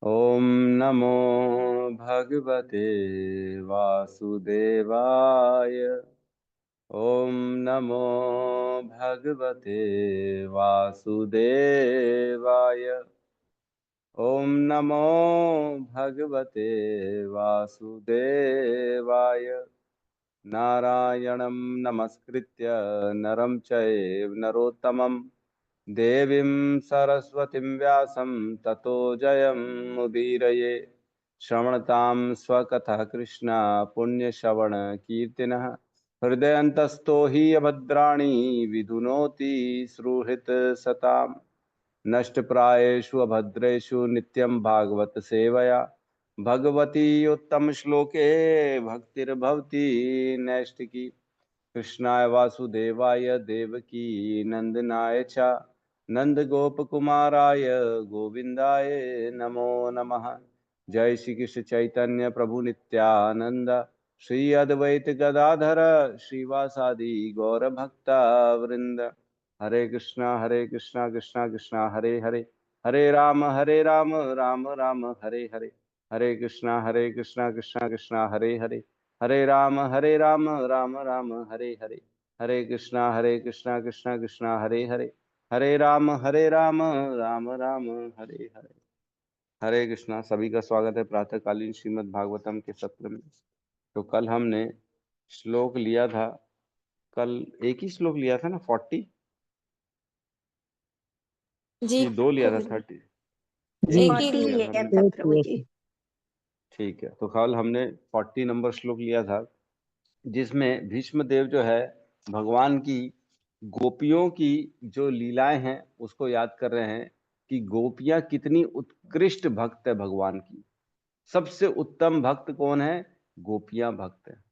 ओम नमो भगवते वासुदेवाय। ओम नमो भगवते वासुदेवाय। ओम नमो भगवते वासुदेवाय। नारायणं नमस्कृत्य नरं चैव नरोत्तमं देवीं सरस्वतीं व्यासं ततो जयमुदीरये। श्रवणतां स्वकथः कृष्णा पुण्यश्रवण कीर्तिनः। हृदयन्तस्थो हि अभद्राणि विधुनोति सुहृत् सताम्। नष्टप्रायेषु अभद्रेषु नित्यं भागवत सेवया भगवती उत्तम श्लोके भक्तिर्भवती नैष्टिकी। कृष्णाय वासुदेवाय देवकी नंदनाय च नंदगोपकुमाराय गोविंदाय नमो नमः। जय श्री कृष्ण चैतन्य प्रभु नित्यानंद श्री अद्वैत गदाधर श्रीवासादि गौर भक्ता वृंद। हरे कृष्णा कृष्णा कृष्णा हरे हरे, हरे राम राम राम हरे हरे। हरे कृष्णा कृष्णा कृष्णा हरे हरे, हरे राम राम हरे हरे। हरे कृष्णा कृष्णा कृष्णा हरे हरे, हरे राम राम हरे हरे। हरे कृष्णा। सभी का स्वागत है प्रातःकालीन श्रीमद् भागवतम के सत्र में। तो कल हमने श्लोक लिया था, कल एक ही श्लोक लिया था ना, 40 जी ये दो लिया था, 30। एक ही लिया था प्रभु जी। ठीक है, तो कल हमने 40 नंबर श्लोक लिया था, जिसमें भीष्म देव जो है भगवान की गोपियों की जो लीलाएं हैं उसको याद कर रहे हैं कि गोपियां कितनी उत्कृष्ट भक्त है भगवान की। सबसे उत्तम भक्त कौन है? गोपियां भक्त है।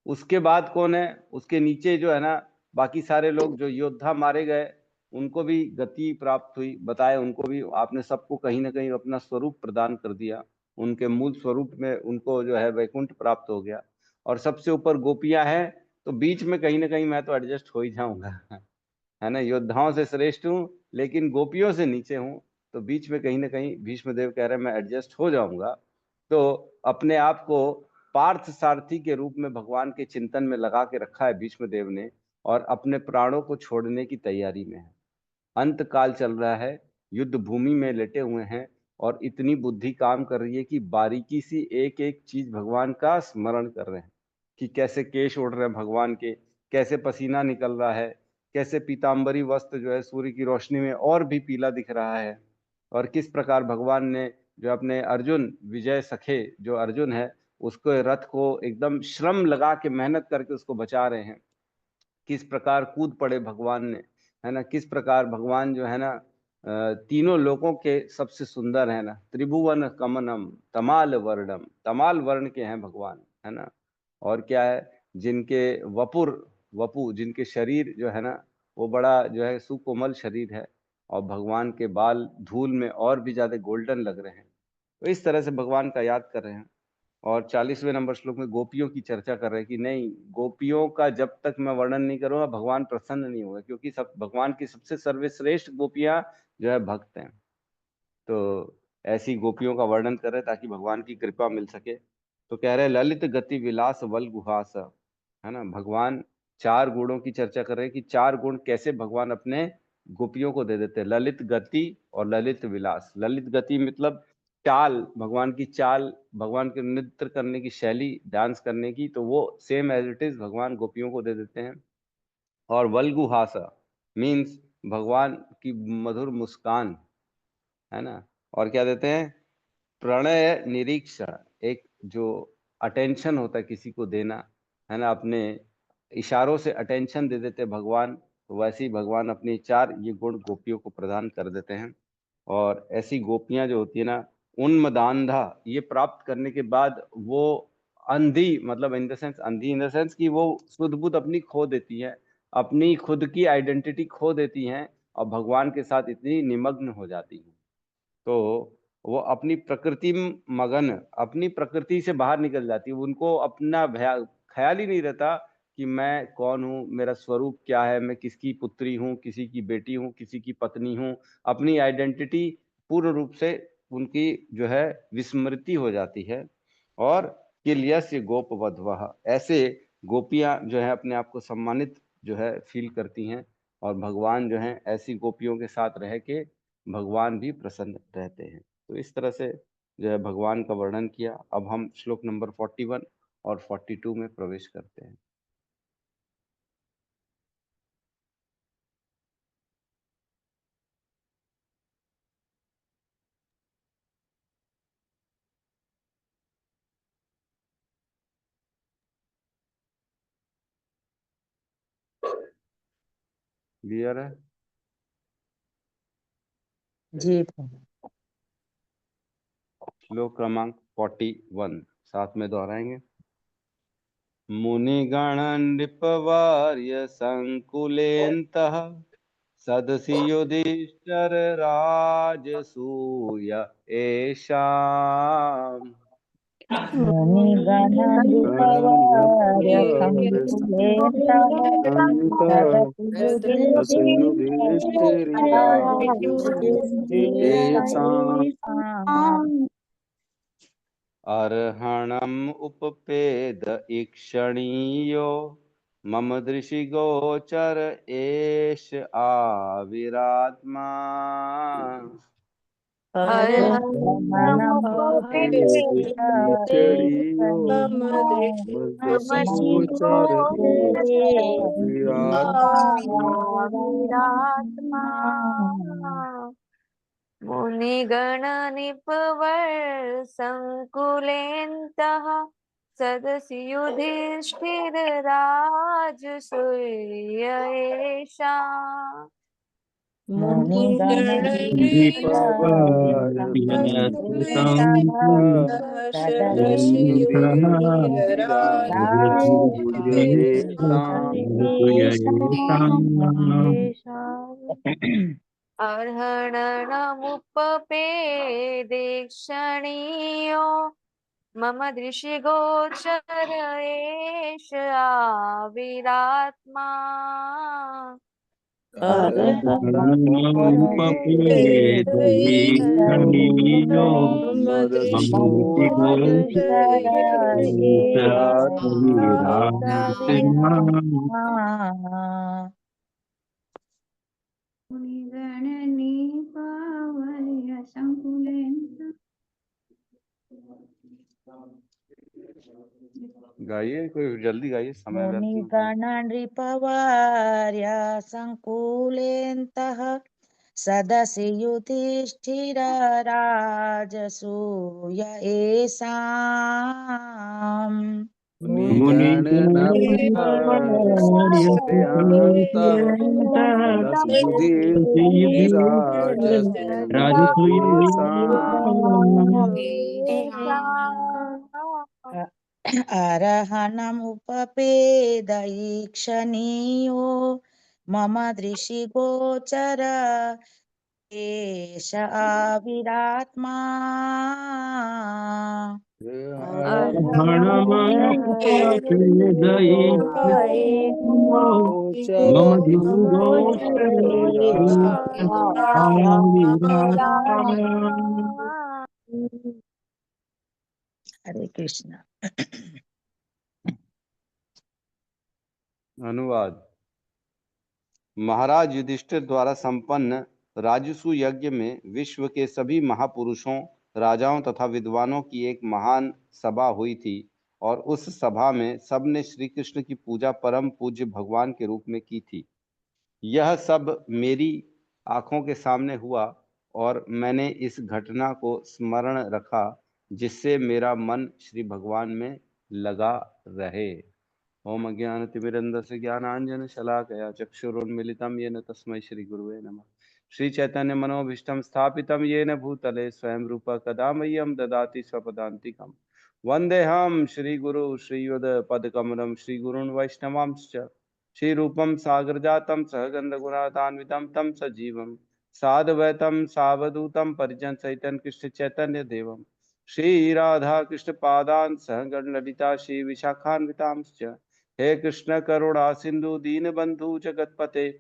उसके बाद कौन है? उसके नीचे जो है ना, बाकी सारे लोग जो योद्धा मारे गए उनको भी गति प्राप्त हुई, बताए उनको भी आपने सबको कहीं ना कहीं अपना स्वरूप प्रदान कर दिया, उनके मूल स्वरूप में उनको जो है वैकुंठ प्राप्त हो गया। और सबसे ऊपर गोपियां हैं, तो बीच में कहीं ना कहीं मैं तो एडजस्ट हो ही जाऊंगा है ना। योद्धाओं से श्रेष्ठ हूँ लेकिन गोपियों से नीचे हूँ, तो बीच में कहीं ना कहीं भीष्म देव कह रहे हैं मैं एडजस्ट हो जाऊंगा। तो अपने आप को पार्थ सारथी के रूप में भगवान के चिंतन में लगा के रखा है भीष्म देव ने, और अपने प्राणों को छोड़ने की तैयारी में है। अंत काल चल रहा है, युद्ध भूमि में लेटे हुए हैं, और इतनी बुद्धि काम कर रही है कि बारीकी सी एक एक चीज भगवान का स्मरण कर रहे हैं कि कैसे केश उड़ रहे हैं भगवान के, कैसे पसीना निकल रहा है, कैसे पीतांबरी वस्त्र जो है सूर्य की रोशनी में और भी पीला दिख रहा है, और किस प्रकार भगवान ने जो अपने अर्जुन विजय सखे जो अर्जुन है उसको रथ को एकदम श्रम लगा के मेहनत करके उसको बचा रहे हैं। किस प्रकार कूद पड़े भगवान ने, है ना। किस प्रकार भगवान जो है ना तीनों लोकों के सबसे सुंदर है ना, त्रिभुवन कमनम तमाल वर्णम, तमाल वर्ण के हैं भगवान, है ना। और क्या है, जिनके वपुर, वपु जिनके शरीर जो है ना वो बड़ा जो है सुकोमल शरीर है, और भगवान के बाल धूल में और भी ज्यादा गोल्डन लग रहे हैं। तो इस तरह से भगवान का याद कर रहे हैं। और 40वें नंबर श्लोक में गोपियों की चर्चा कर रहे हैं कि नहीं, गोपियों का जब तक मैं वर्णन नहीं करूंगा भगवान प्रसन्न नहीं होगा, क्योंकि सब भगवान की सबसे सर्वश्रेष्ठ गोपियां जो है भक्त हैं। तो ऐसी गोपियों का वर्णन कर रहे हैं ताकि भगवान की कृपा मिल सके। तो कह रहे हैं ललित गति विलास वल गुहास, है ना। भगवान चार गुणों की चर्चा कर रहे हैं कि चार गुण कैसे भगवान अपने गोपियों को दे देते हैं, ललित गति और ललित विलास। ललित गति मतलब चाल, भगवान की चाल, भगवान के नृत्य करने की शैली, डांस करने की, तो वो सेम एज इट इज भगवान गोपियों को दे देते हैं। और वल्गुहासा मीन्स भगवान की मधुर मुस्कान, है ना। और क्या देते हैं? प्रणय निरीक्षण, एक जो अटेंशन होता है किसी को देना, है ना, अपने इशारों से अटेंशन दे देते हैं भगवान। तो वैसे ही भगवान अपनी चार ये गुण गोपियों को प्रदान कर देते हैं। और ऐसी गोपियां जो होती है ना, उन्मदांधा, ये प्राप्त करने के बाद वो अंधी, मतलब इन द सेंस अंधी इन द सेंस कि वो सुध बुध अपनी खो देती है, अपनी खुद की आइडेंटिटी खो देती हैं, और भगवान के साथ इतनी निमग्न हो जाती हैं। तो वो अपनी प्रकृति में मगन, अपनी प्रकृति से बाहर निकल जाती है। उनको अपना ख्याल ही नहीं रहता कि मैं कौन हूँ, मेरा स्वरूप क्या है, मैं किसकी पुत्री हूँ, किसी की बेटी हूँ, किसी की पत्नी हूँ। अपनी आइडेंटिटी पूर्ण रूप से उनकी जो है विस्मृति हो जाती है। और किल्यस्य गोप वधवः, ऐसे गोपियां जो है अपने आप को सम्मानित जो है फील करती हैं, और भगवान जो है ऐसी गोपियों के साथ रह के भगवान भी प्रसन्न रहते हैं। तो इस तरह से जो है भगवान का वर्णन किया। अब हम श्लोक नंबर 41 और 42 में प्रवेश करते हैं। क्लियर है? जी। श्लोक क्रमांक 41 साथ में दोहराएंगे। मुनिगण नृपवार्य संकुलेन्तः सदसि युधिष्ठिर राजसूय एषाम् मुनिगणाधिपवार्य संकुलेन्तः सदसि युधिष्ठिरायुधिष्ठिरेषाम् अर्हणम् उपपेद ईक्षणीयो मम दृशिगोचर एष आविरात्मा मुनिगण निपवर संकुलेन्तः सदसि युधिष्ठिर राजसूय एषाम् अर्हणमुपपेदेक्षणीयो मम दृशिगोचर एष आविरात्मा गाइए, कोई जल्दी गाइए, समय व्यर्थ मत करिए। मुनिगणनृपवार्य संकुलेन्तः सदसि युधिष्ठिर राजसूय एषाम् मुनिगण अर्हणमुपपेदैक्षणीयो मम दृशिगोचर एष आविरात्मा हरे कृष्ण। अनुवाद। महाराज युधिष्ठिर द्वारा संपन्न राजसू यज्ञ में विश्व के सभी महापुरुषों, राजाओं तथा विद्वानों की एक महान सभा हुई थी, और उस सभा में सबने श्री कृष्ण की पूजा परम पूज्य भगवान के रूप में की थी। यह सब मेरी आंखों के सामने हुआ, और मैंने इस घटना को स्मरण रखा, जिससे मेरा मन श्री भगवान में लगा रहे। ओम अज्ञानतिमिरन्धस्य ज्ञानाञ्जन शलाकया चक्षुरुन्मिलितं येन तस्मै श्री गुरुवे नमः। श्री चैतन्य मनोभीष्टं स्थापितं येन भूतले स्वयं रूप कदा मह्यं ददाति स्वपदान्तिकं। वन्देऽहं श्रीगुरु श्रीयुतपदकमलं श्रीगुरून् वैष्णवांश्च श्रीरूपं सागरजातं सहगन्धगुणान्वितं तं सजीवं साद्वैतं सावधूतं परिजन सहितं कृष्ण चैतन्य देवं श्री राधा कृष्ण पादान् सहगण ललिता श्री विशाखान्वितांश्च। हे कृष्ण करुणा सिंधु दीनबंधु जगतपते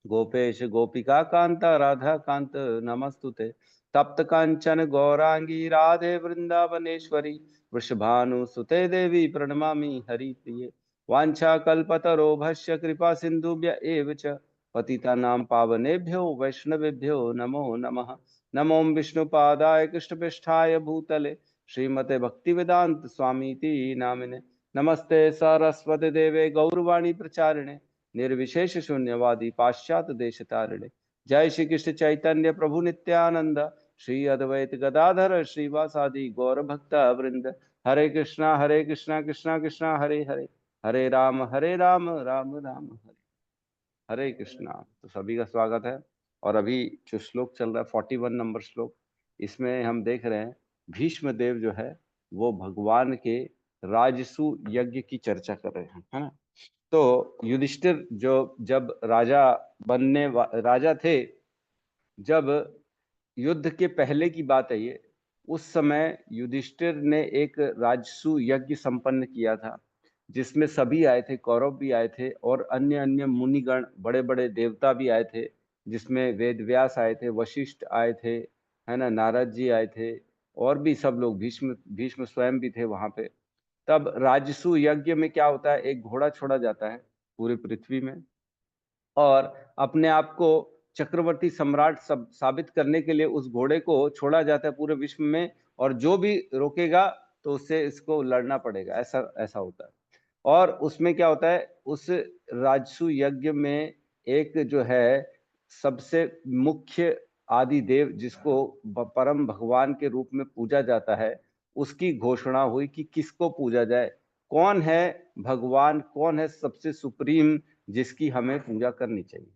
गोपेश गोपिका कांता राधा कांत नमस्तुते। तप्त कांचन गौरांगी राधे वृंदावनेश्वरी वृषभानुसुते देवी प्रणमामि हरिप्रिये। वाञ्छाकल्पतरोभस्य कृपा सिन्धुभ्य एव च पतितानां पावनेभ्यो वैष्णवेभ्यो नमो नमः। नमो विष्णुपादाय कृष्णपृष्ठाय भूतले श्रीमते भक्तिवेदांत स्वामीति नामिने। नमस्ते सरस्वती देवे गौरवाणी प्रचारिणे निर्विशेष शून्यवादी पाश्चात्य देश तारिणे। जय श्री कृष्ण चैतन्य प्रभु नित्यानंद श्री अद्वैत गदाधर श्रीवासादि गौर भक्त वृंद। हरे कृष्णा कृष्णा कृष्णा हरे हरे, हरे राम राम राम हरे हरे कृष्णा। तो सभी का स्वागत है। और अभी जो श्लोक चल रहा है 41 नंबर श्लोक, इसमें हम देख रहे हैं भीष्म देव जो है वो भगवान के राजसू यज्ञ की चर्चा कर रहे हैं, है ना। तो युधिष्ठिर जो जब राजा थे, जब युद्ध के पहले की बात है ये, उस समय युधिष्ठिर ने एक राजसू यज्ञ संपन्न किया था जिसमें सभी आए थे, कौरव भी आए थे और अन्य अन्य मुनिगण बड़े बड़े देवता भी आए थे, जिसमें वेद व्यास आए थे, वशिष्ठ आए थे, है ना, नारद जी आए थे और भी सब लोग, भीष्म स्वयं भी थे वहां पे। तब राजसू यज्ञ में क्या होता है, एक घोड़ा छोड़ा जाता है पूरी पृथ्वी में और अपने आप को चक्रवर्ती सम्राट साबित करने के लिए उस घोड़े को छोड़ा जाता है पूरे विश्व में, और जो भी रोकेगा तो उससे इसको लड़ना पड़ेगा, ऐसा ऐसा होता है। और उसमें क्या होता है, उस राजसू यज्ञ में एक जो है सबसे मुख्य आदि देव जिसको परम भगवान के रूप में पूजा जाता है, उसकी घोषणा हुई कि किसको पूजा जाए, कौन है भगवान, कौन है सबसे सुप्रीम जिसकी हमें पूजा करनी चाहिए।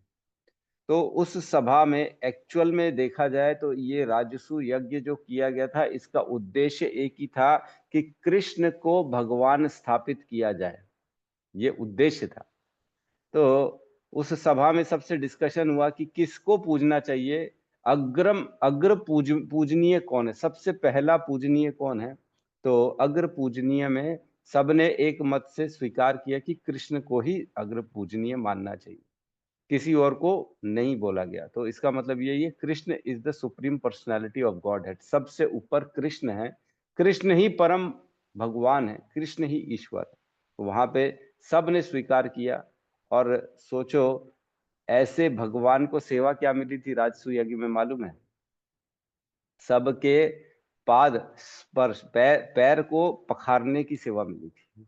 तो उस सभा में एक्चुअल में देखा जाए तो ये राजसू यज्ञ जो किया गया था, इसका उद्देश्य एक ही था कि कृष्ण को भगवान स्थापित किया जाए, ये उद्देश्य था। तो उस सभा में सबसे डिस्कशन हुआ कि किसको पूजना चाहिए, अग्र पूजनीय कौन है, सबसे पहला पूजनीय कौन है। तो अग्र पूजनीय में सबने एक मत से स्वीकार किया कि कृष्ण को ही अग्र पूजनीय मानना चाहिए, किसी और को नहीं बोला गया। तो इसका मतलब यही है, Krishna is the supreme personality of God head, सबसे ऊपर कृष्ण है, कृष्ण ही परम भगवान है, कृष्ण ही ईश्वर है। तो वहां पे सब ने स्वीकार किया। और सोचो, ऐसे भगवान को सेवा क्या मिली थी राजसूय यज्ञ में, मालूम है? सबके पाद स्पर्श, पैर को पखारने की सेवा मिली थी।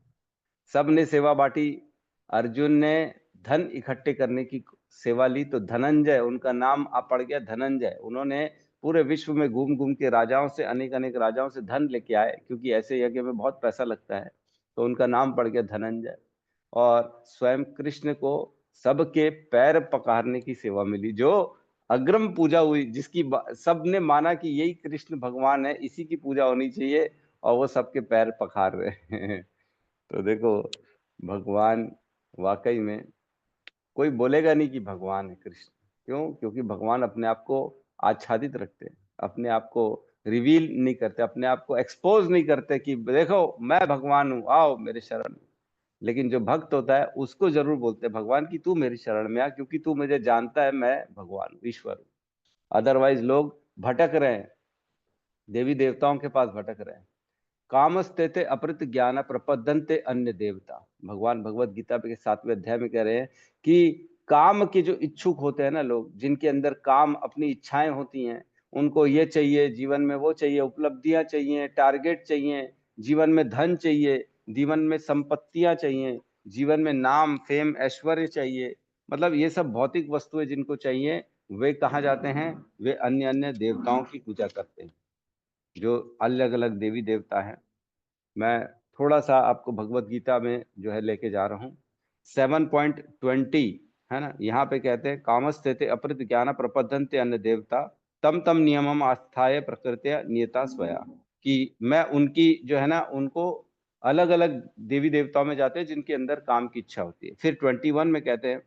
सब ने सेवा बांटी। अर्जुन ने धन इकट्ठे करने की सेवा ली, तो धनंजय, उनका नाम पड़ गया धनंजय। उन्होंने पूरे विश्व में घूम घूम के राजाओं से, अनेक अनेक राजाओं से धन लेके आए, क्योंकि ऐसे यज्ञ में बहुत पैसा लगता है, तो उनका नाम पड़ गया धनंजय। और स्वयं कृष्ण को सबके पैर पखारने की सेवा मिली, जो अग्रम पूजा हुई, जिसकी सबने माना कि यही कृष्ण भगवान है, इसी की पूजा होनी चाहिए, और वो सबके पैर पखार रहे हैं। तो देखो, भगवान वाकई में कोई बोलेगा नहीं कि भगवान है कृष्ण। क्यों? क्योंकि भगवान अपने आप को आच्छादित रखते हैं, अपने आप को रिवील नहीं करते, अपने आप को एक्सपोज नहीं करते कि देखो मैं भगवान हूं, आओ मेरे शरण में। लेकिन जो भक्त होता है उसको जरूर बोलते हैं भगवान की तू मेरी शरण में आ, क्योंकि तू मुझे जानता है, मैं भगवान हूँ, ईश्वर हूँ। अदरवाइज लोग भटक रहे हैं, देवी देवताओं के पास भटक रहे हैं। कामस्तेते अपृत ज्ञान प्रपद्यन्ते अन्य देवता, भगवान भगवत गीता के 7वें अध्याय में कह रहे हैं कि काम के जो इच्छुक होते हैं ना लोग, जिनके अंदर काम, अपनी इच्छाएं होती हैं, उनको ये चाहिए जीवन में, वो चाहिए, उपलब्धियां चाहिए, टारगेट चाहिए, जीवन में धन चाहिए, जीवन में संपत्तियां चाहिए, जीवन में नाम फेम ऐश्वर्य चाहिए, मतलब ये सब भौतिक वस्तुएं जिनको चाहिए, वे कहाँ जाते हैं? वे अन्य अन्य देवताओं की पूजा करते हैं, जो अलग अलग देवी देवता हैं। मैं थोड़ा सा आपको भगवत गीता में जो है लेके जा रहा हूँ। 7.20 है ना, यहाँ पे कहते हैं कामस्तेते अपृत ज्ञान प्रपद्यन्ते अन्य देवता तम तम नियमम आस्थाय प्रकृत्या नियता स्वया, कि मैं उनकी जो है ना, उनको अलग अलग देवी देवताओं में जाते हैं जिनके अंदर काम की इच्छा होती है। फिर 21 में कहते हैं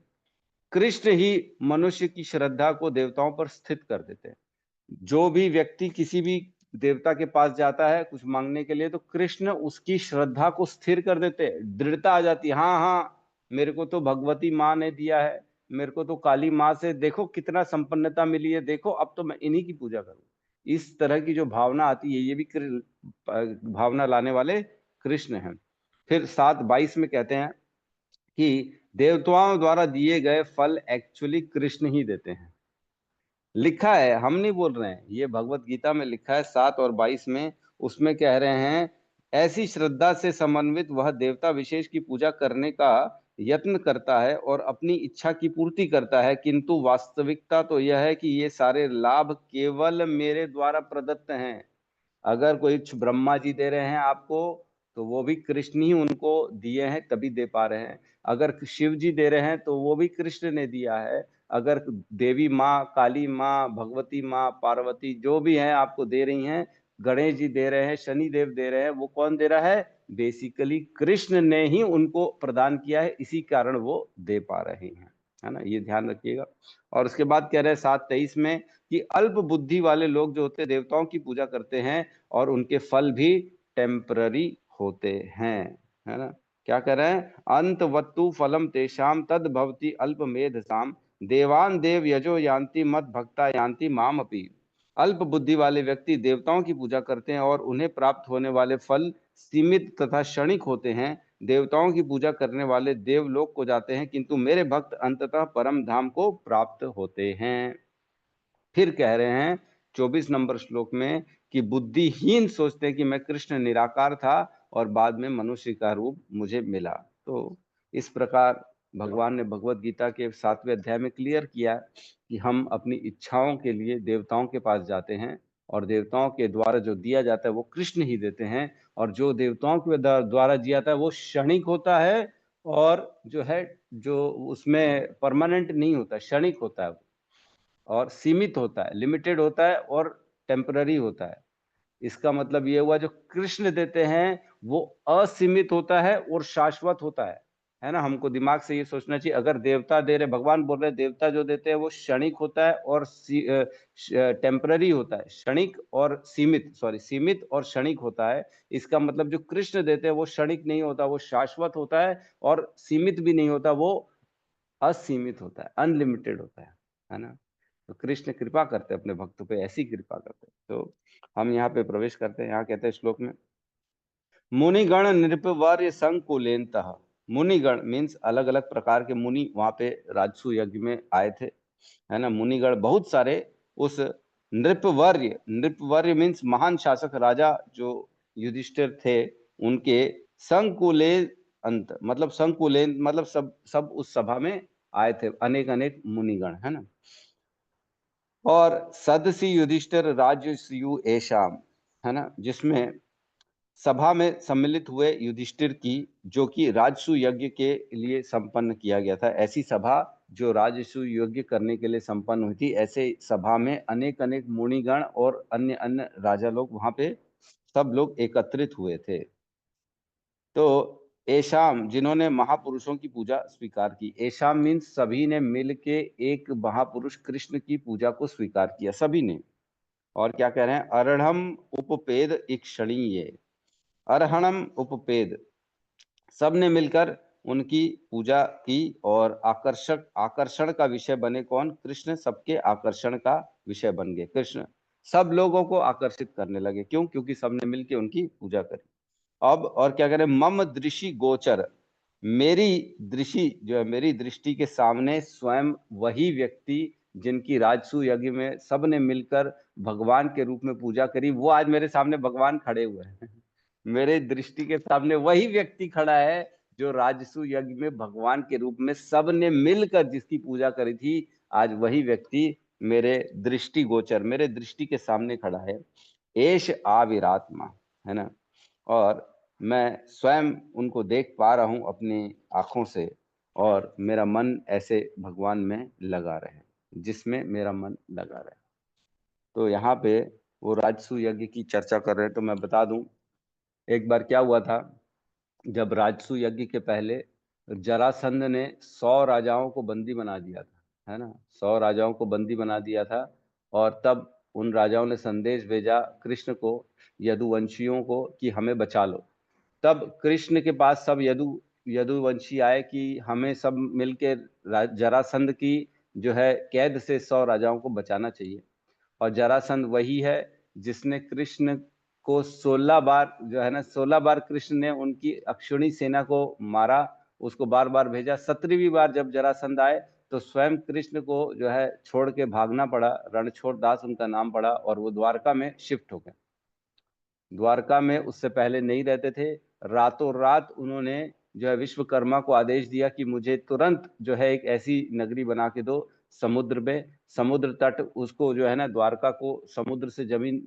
कृष्ण ही मनुष्य की श्रद्धा को देवताओं पर स्थित कर देते हैं। जो भी व्यक्ति किसी भी देवता के पास जाता है कुछ मांगने के लिए, तो कृष्ण उसकी श्रद्धा को स्थिर कर देते हैं, दृढ़ता आ जाती है, हाँ हाँ मेरे को तो भगवती माँ ने दिया है, मेरे को तो काली माँ से देखो कितना संपन्नता मिली है, देखो अब तो मैं इन्हीं की पूजा करूं। इस तरह की जो भावना आती है, ये भी भावना लाने वाले कृष्ण हैं। फिर 7:22 में कहते हैं कि देवताओं द्वारा दिए गए फल एक्चुअली कृष्ण ही देते हैं। लिखा है, हम नहीं बोल रहे हैं, ये भगवत गीता में लिखा है 7 और 22 में। उसमें कह रहे हैं, ऐसी श्रद्धा से समन्वित वह देवता विशेष की पूजा करने का यत्न करता है और अपनी इच्छा की पूर्ति करता है, किंतु वास्तविकता तो यह है कि ये सारे लाभ केवल मेरे द्वारा प्रदत्त हैं। अगर कोई ब्रह्मा जी दे रहे हैं आपको, तो वो भी कृष्ण ही उनको दिए हैं, तभी दे पा रहे हैं। अगर शिव जी दे रहे हैं तो वो भी कृष्ण ने दिया है। अगर देवी माँ, काली माँ, भगवती माँ, पार्वती जो भी हैं आपको दे रही हैं, गणेश जी दे रहे हैं, शनि देव दे रहे हैं, वो कौन दे रहा है? बेसिकली कृष्ण ने ही उनको प्रदान किया है, इसी कारण वो दे पा रहे हैं, है ना। ये ध्यान रखिएगा। और उसके बाद कह रहे हैं 7:23 में कि अल्प बुद्धि वाले लोग जो होते हैं देवताओं की पूजा करते हैं और उनके फल भी टेम्पररी होते हैं, है ना। क्या कह रहे हैं? अंतवत्तु फलम तेषाम तद भवति अल्पमेधसाम देवान देव यजो यान्ति मद भक्ता यान्ति माम अपि। अल्प बुद्धि वाले व्यक्ति देवताओं की पूजा करते हैं और उन्हें प्राप्त होने वाले फल सीमित तथा क्षणिक होते हैं। देवताओं की पूजा करने वाले देवलोक को जाते हैं, किंतु मेरे भक्त अंततः परम धाम को प्राप्त होते हैं। फिर कह रहे हैं 24 नंबर श्लोक में कि बुद्धिहीन सोचते हैं कि मैं कृष्ण निराकार था और बाद में मनुष्य का रूप मुझे मिला। तो इस प्रकार भगवान ने भगवत गीता के 7वें अध्याय में क्लियर किया कि हम अपनी इच्छाओं के लिए देवताओं के पास जाते हैं और देवताओं के द्वारा जो दिया जाता है वो कृष्ण ही देते हैं, और जो देवताओं के द्वारा दिया जाता है वो क्षणिक होता है, और जो उसमें परमानेंट नहीं होता, क्षणिक होता है और सीमित होता है, लिमिटेड होता है और टेम्पररी होता है। इसका मतलब ये हुआ जो कृष्ण देते हैं वो असीमित होता है और शाश्वत होता है ना। हमको दिमाग से ये सोचना चाहिए, अगर देवता दे रहे, भगवान बोल रहे देवता जो देते हैं वो क्षणिक होता है और टेम्पररी होता है, क्षणिक और सीमित और क्षणिक होता है। इसका मतलब जो कृष्ण देते हैं वो क्षणिक नहीं होता, वो शाश्वत होता है, और सीमित भी नहीं होता, वो असीमित होता है, अनलिमिटेड होता है ना। तो कृष्ण कृपा करते हैं अपने भक्तों पे, ऐसी कृपा करते हैं। तो हम यहाँ पे प्रवेश करते हैं। यहाँ कहते हैं श्लोक में, मुनिगण नृपवर्य संकुलेनतः। मुनिगण मीन्स अलग अलग प्रकार के मुनि वहां पे राजसू यज्ञ में आए थे, है ना। मुनिगण बहुत सारे उस नृपवर्य मीन्स महान शासक राजा जो युधिष्ठिर थे, उनके संकुले अंत मतलब संकुलेन मतलब सब उस सभा में आए थे, अनेक अनेक मुनिगण, है ना। और सदसी युधिष्ठिर राजस्यु एशाम, है ना, जिसमें सभा में सम्मिलित हुए युधिष्ठिर की, जो कि राजसू यज्ञ के लिए संपन्न किया गया था। ऐसी सभा जो राजसू यज्ञ करने के लिए संपन्न हुई थी, ऐसे सभा में अनेक अनेक मुनिगण और अन्य अन्य राजा लोग वहां पे सब लोग एकत्रित हुए थे। तो एशाम जिन्होंने महापुरुषों की पूजा स्वीकार की, एशाम मीन्स सभी ने मिल के एक महापुरुष कृष्ण की पूजा को स्वीकार किया, सभी ने। और क्या कह रहे हैं? अरहम उपपेद इक्षणीय, अरहणम उपपेद, सब ने मिलकर उनकी पूजा की और आकर्षण का विषय बने कौन? कृष्ण सबके आकर्षण का विषय बन गए। कृष्ण सब लोगों को आकर्षित करने लगे, क्यों? क्योंकि सबने मिलकर उनकी पूजा करी। अब और क्या करें? मम दृषि गोचर, मेरी दृष्टि जो है, मेरी दृष्टि के सामने स्वयं वही व्यक्ति जिनकी राजसू यज्ञ में सबने मिलकर भगवान के रूप में पूजा करी, वो आज मेरे सामने भगवान खड़े हुए हैं। मेरे दृष्टि के सामने वही व्यक्ति खड़ा है जो राजसू यज्ञ में भगवान के रूप में सबने मिलकर जिसकी पूजा करी थी, आज वही व्यक्ति मेरे दृष्टि गोचर, मेरे दृष्टि के सामने खड़ा है। एश आविरात्मा, है ना। और मैं स्वयं उनको देख पा रहा हूं अपनी आंखों से, और मेरा मन ऐसे भगवान में लगा रहे, जिसमें मेरा मन लगा रहे। तो यहाँ पे वो राजसू यज्ञ की चर्चा कर रहे हैं। तो मैं बता दूं, एक बार क्या हुआ था, जब राजसू यज्ञ के पहले जरासंध ने 100 राजाओं को बंदी बना दिया था, है ना। 100 राजाओं को बंदी बना दिया था, और तब उन राजाओं ने संदेश भेजा कृष्ण को, यदुवंशियों को, कि हमें बचा लो। तब कृष्ण के पास सब यदुवंशी आए कि हमें सब मिलके जरासंध की जो है कैद से 100 राजाओं को बचाना चाहिए। और जरासंध वही है जिसने कृष्ण को 16 बार जो है ना 16 बार कृष्ण ने उनकी अक्षुणी सेना को मारा, उसको बार बार भेजा। 17वीं बार जब जरासंध आए तो स्वयं कृष्ण को जो है छोड़ के भागना पड़ा, रणछोड़ दास उनका नाम पड़ा, और वो द्वारका में शिफ्ट हो गए। द्वारका में उससे पहले नहीं रहते थे। रातों रात उन्होंने जो है विश्वकर्मा को आदेश दिया कि मुझे तुरंत जो है एक ऐसी नगरी बना के दो समुद्र में, समुद्र तट, उसको जो है ना द्वारका को समुद्र से जमीन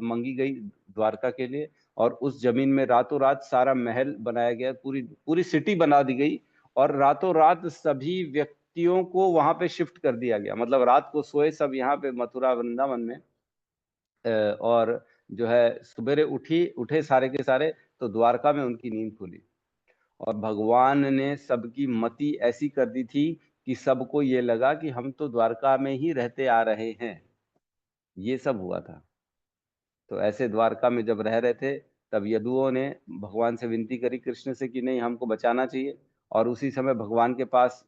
मंगी गई द्वारका के लिए, और उस जमीन में रातों रात सारा महल बनाया गया, पूरी पूरी सिटी बना दी गई, और रातों रात सभी व्यक्तियों को वहां पे शिफ्ट कर दिया गया। मतलब रात को सोए सब यहाँ पे मथुरा वृंदावन में, और जो है सवेरे उठे सारे के सारे तो द्वारका में उनकी नींद खुली। और भगवान ने सबकी मति ऐसी कर दी थी कि सबको ये लगा कि हम तो द्वारका में ही रहते आ रहे हैं। ये सब हुआ था। तो ऐसे द्वारका में जब रह रहे थे तब यदुओं ने भगवान से विनती करी कृष्ण से कि नहीं, हमको बचाना चाहिए। और उसी समय भगवान के पास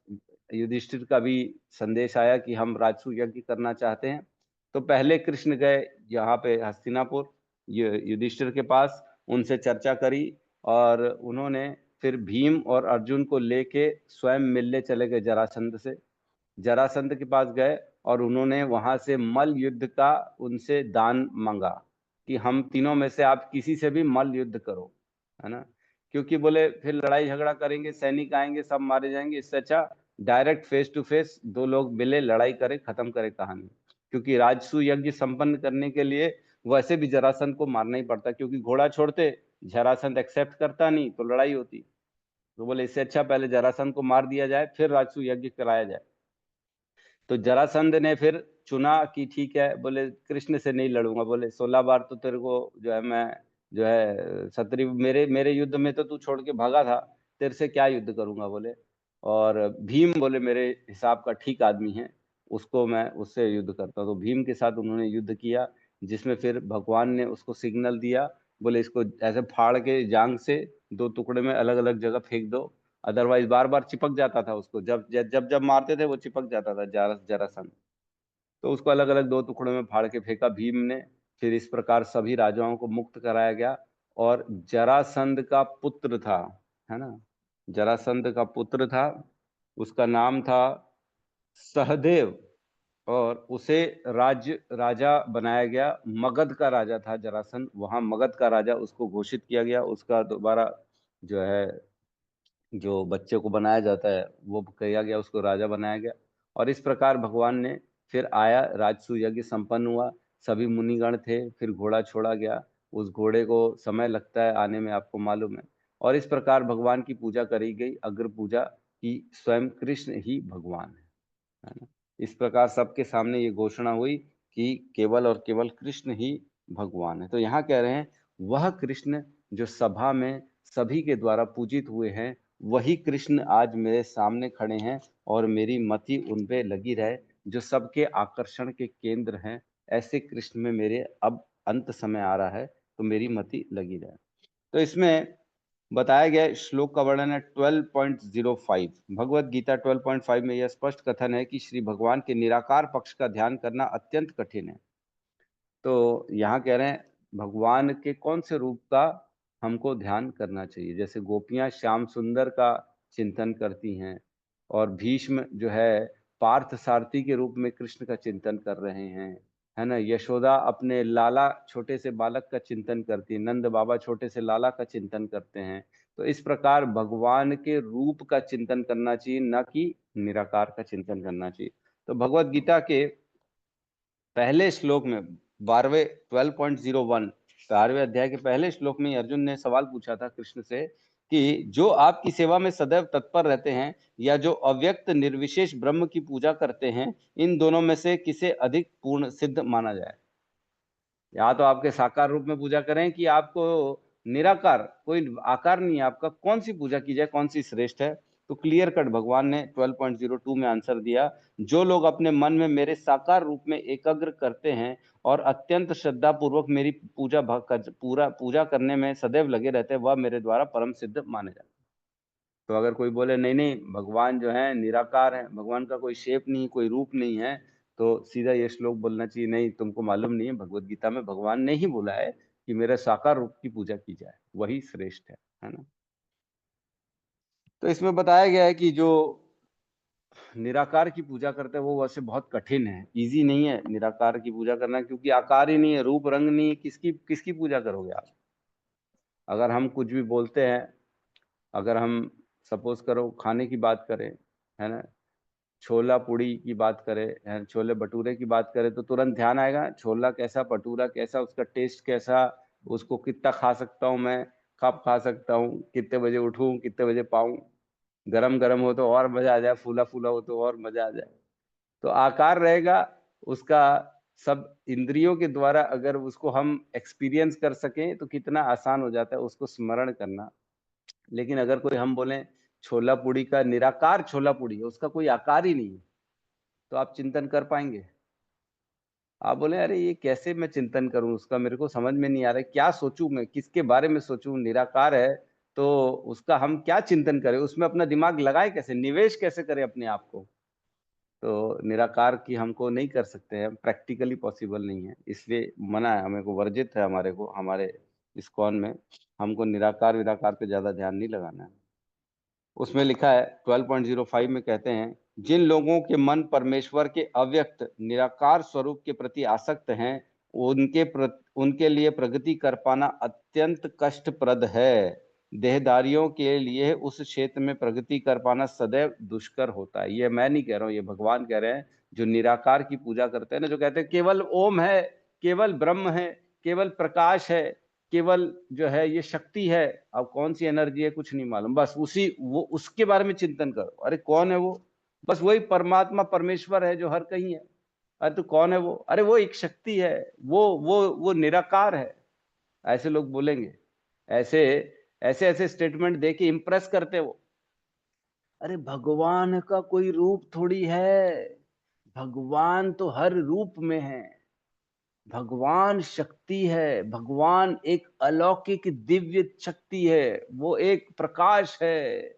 युधिष्ठिर का भी संदेश आया कि हम राजसूय यज्ञ करना चाहते हैं। तो पहले कृष्ण गए यहाँ पे हस्तिनापुर युधिष्ठिर के पास, उनसे चर्चा करी, और उन्होंने फिर भीम और अर्जुन को लेके स्वयं मिलने चले गए जरासंध से। जरासंध के पास गए और उन्होंने वहां से मल्ल युद्ध का उनसे दान मांगा कि हम तीनों में से आप किसी से भी मल्ल युद्ध करो, है ना। क्योंकि बोले फिर लड़ाई झगड़ा करेंगे, सैनिक आएंगे, सब मारे जाएंगे, इससे अच्छा डायरेक्ट फेस टू फेस दो लोग मिले, लड़ाई करे, खत्म करे कहानी। क्योंकि राजसूय यज्ञ संपन्न करने के लिए वैसे भी जरासंध को मारना ही पड़ता, क्योंकि घोड़ा छोड़ते, जरासंध एक्सेप्ट करता नहीं तो लड़ाई होती। तो बोले इससे अच्छा पहले जरासंध को मार दिया जाए, फिर राजसूय यज्ञ कराया जाए। तो जरासंध ने फिर चुना कि ठीक है, बोले कृष्ण से नहीं लड़ूंगा। बोले 16 बार तो तेरे को जो है मैं जो है सत्री मेरे युद्ध में तो तू छोड़ के भागा था, तेरे से क्या युद्ध करूंगा। बोले और भीम बोले मेरे हिसाब का ठीक आदमी है, उसको मैं उससे युद्ध करता हूँ। तो भीम के साथ उन्होंने युद्ध किया, जिसमें फिर भगवान ने उसको सिग्नल दिया, बोले इसको ऐसे फाड़ के जांग से 2 टुकड़े में अलग अलग जगह फेंक दो, अदरवाइज बार बार चिपक जाता था उसको, जब जब जब जब मारते थे वो चिपक जाता था जरासंध। तो उसको अलग अलग 2 टुकड़ों में फाड़ के फेंका भीम ने। फिर इस प्रकार सभी राजाओं को मुक्त कराया गया। और जरासंध का पुत्र था, है ना, जरासंध का पुत्र था, उसका नाम था सहदेव, और उसे राजा बनाया गया। मगध का राजा था जरासंध, वहां मगध का राजा उसको घोषित किया गया। उसका दोबारा जो है जो बच्चे को बनाया जाता है वो किया गया, उसको राजा बनाया गया। और इस प्रकार भगवान ने फिर आया, राजसूय यज्ञ संपन्न हुआ, सभी मुनिगण थे, फिर घोड़ा छोड़ा गया। उस घोड़े को समय लगता है आने में, आपको मालूम है। और इस प्रकार भगवान की पूजा करी गई, अग्र पूजा, कि स्वयं कृष्ण ही भगवान है ना। इस प्रकार सबके सामने ये घोषणा हुई कि केवल और केवल कृष्ण ही भगवान है। तो यहाँ कह रहे हैं वह कृष्ण जो सभा में सभी के द्वारा पूजित हुए हैं, वही कृष्ण आज मेरे सामने खड़े हैं, और मेरी मति उन पे लगी रहे, जो सबके आकर्षण के केंद्र हैं। ऐसे कृष्ण में मेरे अब अंत समय आ रहा है, तो मेरी मति लगी रहे। तो इसमें बताया गया श्लोक का वर्णन है 12.05। भगवत गीता 12.5 में यह स्पष्ट कथन है कि श्री भगवान के निराकार पक्ष का ध्यान करना अत्यंत कठिन है। तो यहाँ कह रहे हैं भगवान के कौन से रूप का हमको ध्यान करना चाहिए। जैसे गोपियां श्याम सुंदर का चिंतन करती हैं, और भीष्म जो है पार्थ सारथी के रूप में कृष्ण का चिंतन कर रहे हैं, है ना। यशोदा अपने लाला छोटे से बालक का चिंतन करती है, नंद बाबा छोटे से लाला का चिंतन करते हैं। तो इस प्रकार भगवान के रूप का चिंतन करना चाहिए, न कि निराकार का चिंतन करना चाहिए। तो भगवत गीता के पहले श्लोक में 12वें अध्याय के पहले श्लोक में अर्जुन ने सवाल पूछा था कृष्ण से कि जो आपकी सेवा में सदैव तत्पर रहते हैं, या जो अव्यक्त निर्विशेष ब्रह्म की पूजा करते हैं, इन दोनों में से किसे अधिक पूर्ण सिद्ध माना जाए। या तो आपके साकार रूप में पूजा करें कि आपको निराकार, कोई आकार नहीं है आपका, कौन सी पूजा की जाए, कौन सी श्रेष्ठ है। तो क्लियर कट भगवान ने 12.02 में आंसर दिया, जो लोग अपने मन में मेरे साकार रूप में एकाग्र करते हैं और अत्यंत श्रद्धा पूर्वक मेरी पूजा करने में सदैव लगे रहते हैं, वह मेरे द्वारा परम सिद्ध माने जाते हैं। तो अगर कोई बोले नहीं नहीं भगवान जो है निराकार है, भगवान का कोई शेप नहीं, कोई रूप नहीं है, तो सीधा ये श्लोक बोलना चाहिए, नहीं तुमको मालूम नहीं है, भगवत गीता में भगवान ने ही बोला है कि मेरे साकार रूप की पूजा की जाए, वही श्रेष्ठ है ना। तो इसमें बताया गया है कि जो निराकार की पूजा करते हैं वो वैसे बहुत कठिन है, इजी नहीं है निराकार की पूजा करना, क्योंकि आकार ही नहीं है, रूप रंग नहीं है, किसकी किसकी पूजा करोगे आप। अगर हम कुछ भी बोलते हैं, अगर हम सपोज करो खाने की बात करें, है ना, छोला पूड़ी की बात करें, है, छोले भटूरे की बात करें, तो तुरंत ध्यान आएगा छोला कैसा, भटूरा कैसा, उसका टेस्ट कैसा, उसको कितना खा सकता हूँ मैं, कब खा सकता हूँ, कितने बजे उठूँ, कितने बजे पाऊँ, गरम गरम हो तो और मजा आ जाए, फूला फूला हो तो और मजा आ जाए। तो आकार रहेगा उसका, सब इंद्रियों के द्वारा अगर उसको हम एक्सपीरियंस कर सकें तो कितना आसान हो जाता है उसको स्मरण करना। लेकिन अगर कोई हम बोले छोला पूड़ी का निराकार छोला पूड़ी है, उसका कोई आकार ही नहीं है, तो आप चिंतन कर पाएंगे? आप बोले अरे ये कैसे मैं चिंतन करूं, उसका मेरे को समझ में नहीं आ रहा है, क्या सोचूं मैं, किसके बारे में सोचूं, निराकार है तो उसका हम क्या चिंतन करें, उसमें अपना दिमाग लगाए कैसे, निवेश कैसे करें अपने आप को। तो निराकार की हमको नहीं कर सकते हैं, प्रैक्टिकली पॉसिबल नहीं है, इसलिए मना है, हमें को वर्जित है, हमारे को हमारे इस्कॉन में हमको निराकार विराकार पे ज्यादा ध्यान नहीं लगाना है। उसमें लिखा है 12.05 में कहते हैं, जिन लोगों के मन परमेश्वर के अव्यक्त निराकार स्वरूप के प्रति आसक्त हैं, उनके लिए प्रगति कर पाना अत्यंत कष्टप्रद है। देहधारियों के लिए उस क्षेत्र में प्रगति कर पाना सदैव दुष्कर होता है। ये मैं नहीं कह रहा हूँ, ये भगवान कह रहे हैं। जो निराकार की पूजा करते हैं ना, जो कहते हैं केवल ओम है, केवल ब्रह्म है, केवल प्रकाश है, केवल जो है ये शक्ति है, अब कौन सी एनर्जी है कुछ नहीं मालूम, बस उसी वो उसके बारे में चिंतन करो। अरे कौन है वो? बस वही परमात्मा परमेश्वर है जो हर कहीं है। अरे तो कौन है वो? अरे वो एक शक्ति है, वो निराकार है। ऐसे लोग बोलेंगे, ऐसे ऐसे ऐसे स्टेटमेंट दे के इंप्रेस करते वो। अरे भगवान का कोई रूप थोड़ी है, भगवान तो हर रूप में है, भगवान शक्ति है, भगवान एक अलौकिक दिव्य शक्ति है, वो एक प्रकाश है।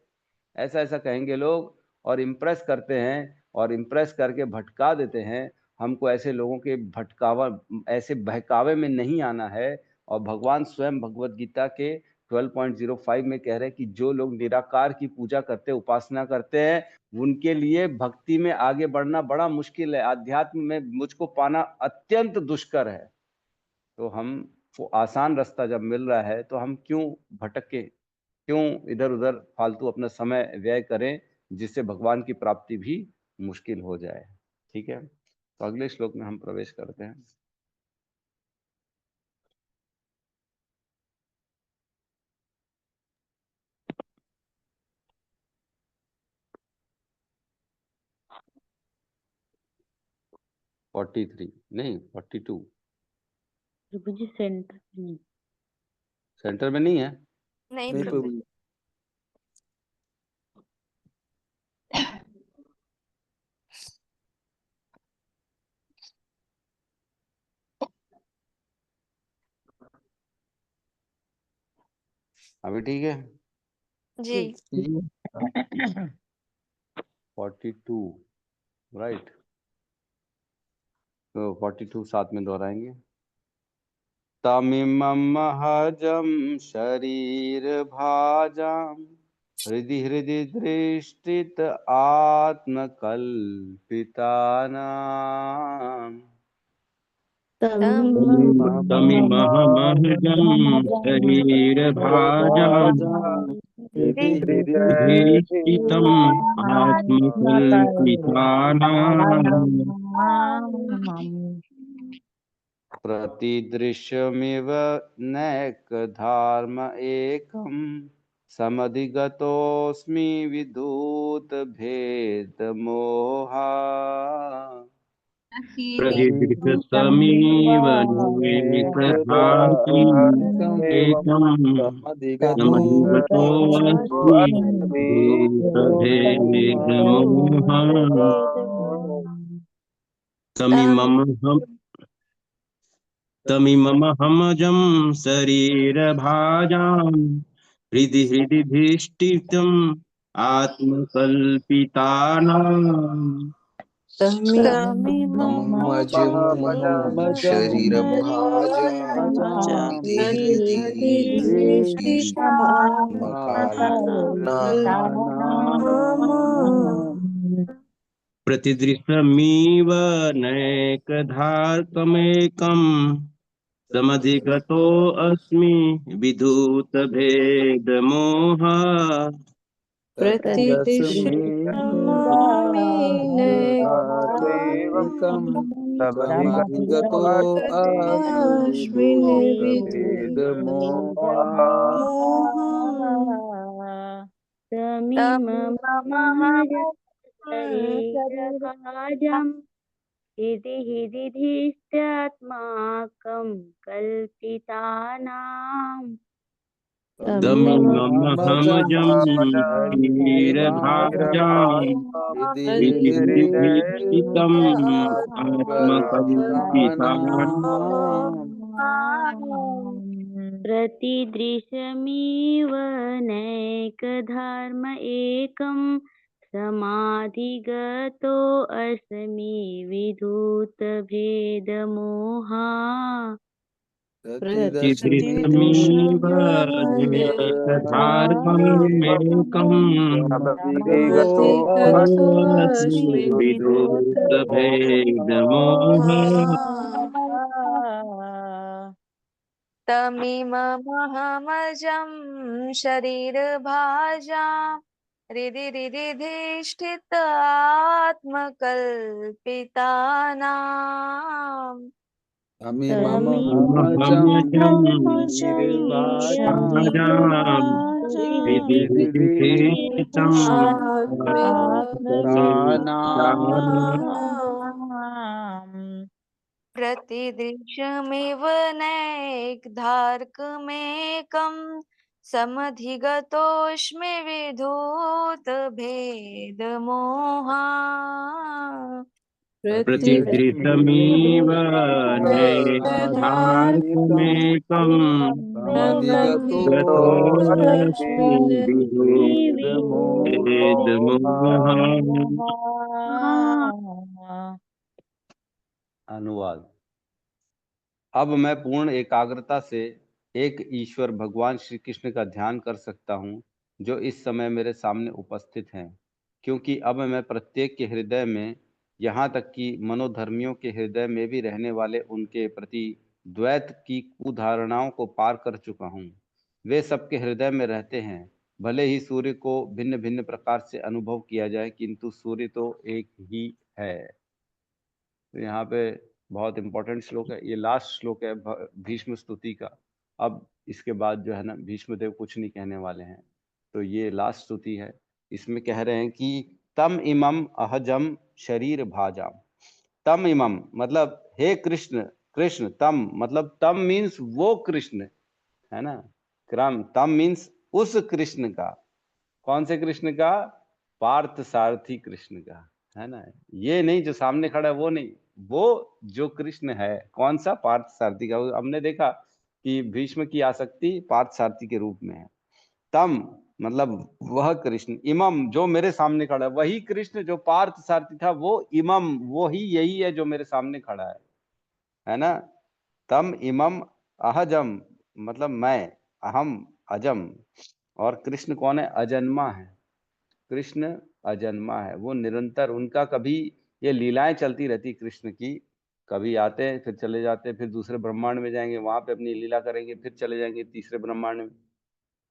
ऐसा ऐसा कहेंगे लोग और इम्प्रेस करते हैं, और इम्प्रेस करके भटका देते हैं हमको। ऐसे लोगों के भटकावा, ऐसे बहकावे में नहीं आना है। और भगवान स्वयं भगवत गीता के 12.05 में कह रहे हैं कि जो लोग निराकार की पूजा करते, उपासना करते हैं, उनके लिए भक्ति में आगे बढ़ना बड़ा मुश्किल है, आध्यात्म में मुझको पाना अत्यंत दुष्कर है। तो हम वो आसान रास्ता जब मिल रहा है तो हम क्यों भटके, क्यों इधर उधर फालतू अपना समय व्यय करें, जिससे भगवान की प्राप्ति भी मुश्किल हो जाए। ठीक है, तो अगले श्लोक में हम प्रवेश करते हैं। फोर्टी थ्री नहीं 42 प्रभु जी सेंटर नहीं। सेंटर में नहीं है। नहीं नहीं प्रभु। प्रभु जी। अभी ठीक है। जी। 42 राइट, तो 42 साथ में दोहराएंगे। तमिमं महजं शरीर भाजाम हृदि हृदि दृष्टित आत्मकल्पितानाम् तमिमहमहजं शरीरभाजां हृदयेष्टितम् आत्मकल्पितानाम् प्रतिदृश्यमिव नैकधर्म एकं समधिगतोऽस्मि विदूत भेद मोहा प्रतिदृशतमेव नैकधार्तम् एकम् समधिगतोऽस्मि भूतभेदमोहः तमिमहमजं शरीरभाजां हृदि हृदि धिष्ठितम् आत्मकल्पितानां तमिममजं शरीरभाजां प्रतिदृशमिव नैकधार्कमेकं समधिगतोऽस्मि विधूतभेदमोहा प्रतिदृशमेकं समधिगतो अस्मि विधूतभेदमोहा शरीरभाजं हृदि धिष्ठात्माकं कल्पितानाम् तमिममहमजं वीरभाजां विधिनिधीक्षितम् आत्मकल्पितानाम् प्रतिदृशमिव नैकधर्म एकं समाधिगतो अस्मि विधूतभेदमोहा प्रतिदृशमिव नैकधार्कमेकं समधिगतोऽस्मि विधूतभेदमोहा तमिममहमजं शरीरभाजां हृदि आत्मकल्पितानाम् तमिममहमजं शरीरभाजां विधिनिधीक्षितम् आत्मकल्पितानाम् प्रतिदृशमिव नैकधार्कमेकं समधिगतोऽस्मि विधूतभेदमोहा प्रतिदृशमिव नैकधार्कमेकं गतोऽस्मि विधूतभेदमोहा। अनुवाद। अब मैं पूर्ण एकाग्रता से एक ईश्वर भगवान श्री कृष्ण का ध्यान कर सकता हूँ जो इस समय मेरे सामने उपस्थित हैं, क्योंकि अब मैं प्रत्येक के हृदय में, यहाँ तक कि मनोधर्मियों के हृदय में भी रहने वाले उनके प्रति द्वैत की कुधारणाओं को पार कर चुका हूँ। वे सबके हृदय में रहते हैं। भले ही सूर्य को भिन्न भिन्न प्रकार से अनुभव किया जाए, किंतु सूर्य तो एक ही है। तो यहाँ पे बहुत इंपॉर्टेंट श्लोक है, ये लास्ट श्लोक है भीष्म स्तुति का। अब इसके बाद जो है ना भीष्मदेव कुछ नहीं कहने वाले हैं, तो ये लास्ट स्तुति है। इसमें कह रहे हैं कि तम इमम अहजम शरीर भाजाम। तम इमम मतलब हे कृष्ण, कृष्ण तम मतलब तम मीन्स वो कृष्ण है ना, क्रम तम मीन्स उस कृष्ण का। कौन से कृष्ण का? पार्थ सारथी कृष्ण का, है ना। ये नहीं जो सामने खड़ा है वो नहीं, वो जो कृष्ण है। कौन सा? पार्थ सारथी का। हमने देखा कि भीष्म की आसक्ति पार्थ सारथी के रूप में है। तम मतलब वह कृष्ण, इमम जो मेरे सामने खड़ा है, वही कृष्ण जो पार्थ सारथी था, वो इमम वो ही यही है जो मेरे सामने खड़ा है ना। तम इमम अहजम मतलब मैं, अहम अजम। और कृष्ण कौन है? अजन्मा है। कृष्ण अजन्मा है, वो निरंतर, उनका कभी ये लीलाएं चलती रहती कृष्ण की। कभी आते हैं फिर चले जाते हैं, फिर दूसरे ब्रह्मांड में जाएंगे, वहां पे अपनी लीला करेंगे, फिर चले जाएंगे तीसरे ब्रह्मांड में।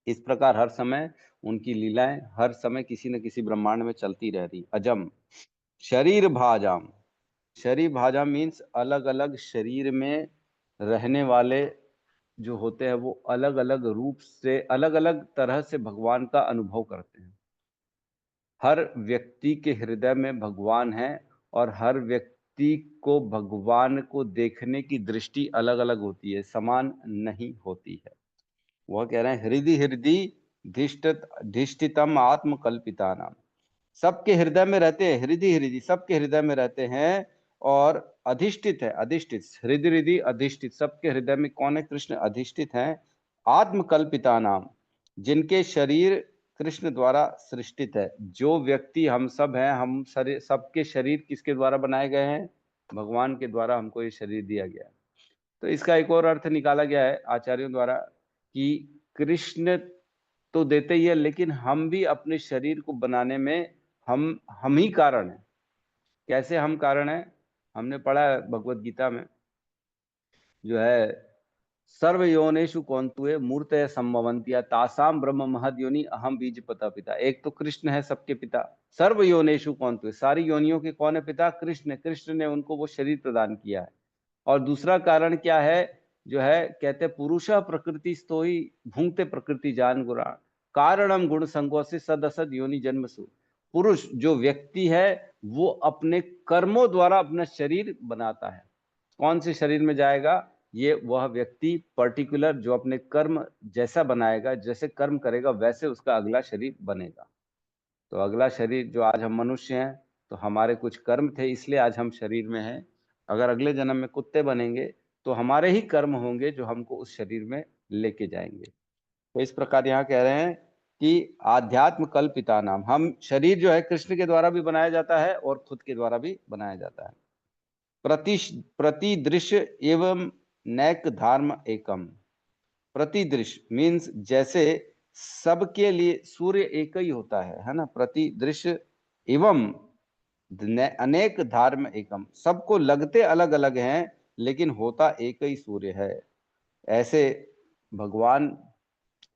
इस प्रकार हर समय उनकी लीलाएं हर समय किसी न किसी ब्रह्मांड में चलती रहती। अजम शरीर भाजाम। शरीर भाजाम मीन्स अलग अलग शरीर में रहने वाले जो होते हैं वो अलग अलग रूप से, अलग अलग तरह से भगवान का अनुभव करते हैं। हर व्यक्ति के हृदय में भगवान है और हर व्यक्ति को भगवान को देखने की दृष्टि अलग अलग होती है, समान नहीं होती है। वह कह रहे हैं हृदय हृदय धिष्ठितम आत्मकल्पिता नाम। सबके हृदय में रहते हैं, हृदय हृदय सबके हृदय में रहते हैं और अधिष्ठित है। अधिष्ठित हृदय हृदय अधिष्ठित, सबके हृदय में कौन है? कृष्ण अधिष्ठित है। आत्मकल्पिता नाम, जिनके शरीर कृष्ण द्वारा सृष्टित है। जो व्यक्ति हम सब हैं, हम सबके शरीर किसके द्वारा बनाए गए हैं? भगवान के द्वारा हमको ये शरीर दिया गया है। तो इसका एक और अर्थ निकाला गया है आचार्यों द्वारा कि कृष्ण तो देते ही है, लेकिन हम भी अपने शरीर को बनाने में हम ही कारण हैं। कैसे हम कारण हैं? हमने पढ़ा है भगवत गीता में, जो है सर्व योनेषु कौंतुये मूर्तय संभवन्त्या तासाम ब्रह्म महद योनि अहम बीज पता पिता। एक तो कृष्ण है सबके पिता, सर्व योनेषु कौंतुये, सारी योनियों के कौन है पिता? कृष्ण। कृष्ण ने उनको वो शरीर प्रदान किया है। और दूसरा कारण क्या है? जो है कहते पुरुषा प्रकृति स्तोई भूंगते प्रकृति जान गुरा कारणम गुण संगो से सदसद योनि जन्मसु। पुरुष जो व्यक्ति है वो अपने कर्मों द्वारा अपना शरीर बनाता है। कौन से शरीर में जाएगा? ये वह व्यक्ति पर्टिकुलर जो अपने कर्म जैसा बनाएगा, जैसे कर्म करेगा वैसे उसका अगला शरीर बनेगा। तो अगला शरीर जो आज हम मनुष्य हैं, तो हमारे कुछ कर्म थे इसलिए आज हम शरीर में हैं। अगर अगले जन्म में कुत्ते बनेंगे तो हमारे ही कर्म होंगे जो हमको उस शरीर में लेके जाएंगे। तो इस प्रकार यहाँ कह रहे हैं कि आध्यात्म कल्पिता नाम, हम शरीर जो है कृष्ण के द्वारा भी बनाया जाता है और खुद के द्वारा भी बनाया जाता है। प्रतिदृश्य एवं नैक धर्म एकम। प्रतिदृश्य मीन्स जैसे सबके लिए सूर्य एक ही होता है ना। प्रतिदृश्य एवं अनेक धर्म एकम, सबको लगते अलग अलग हैं लेकिन होता एक ही सूर्य है। ऐसे भगवान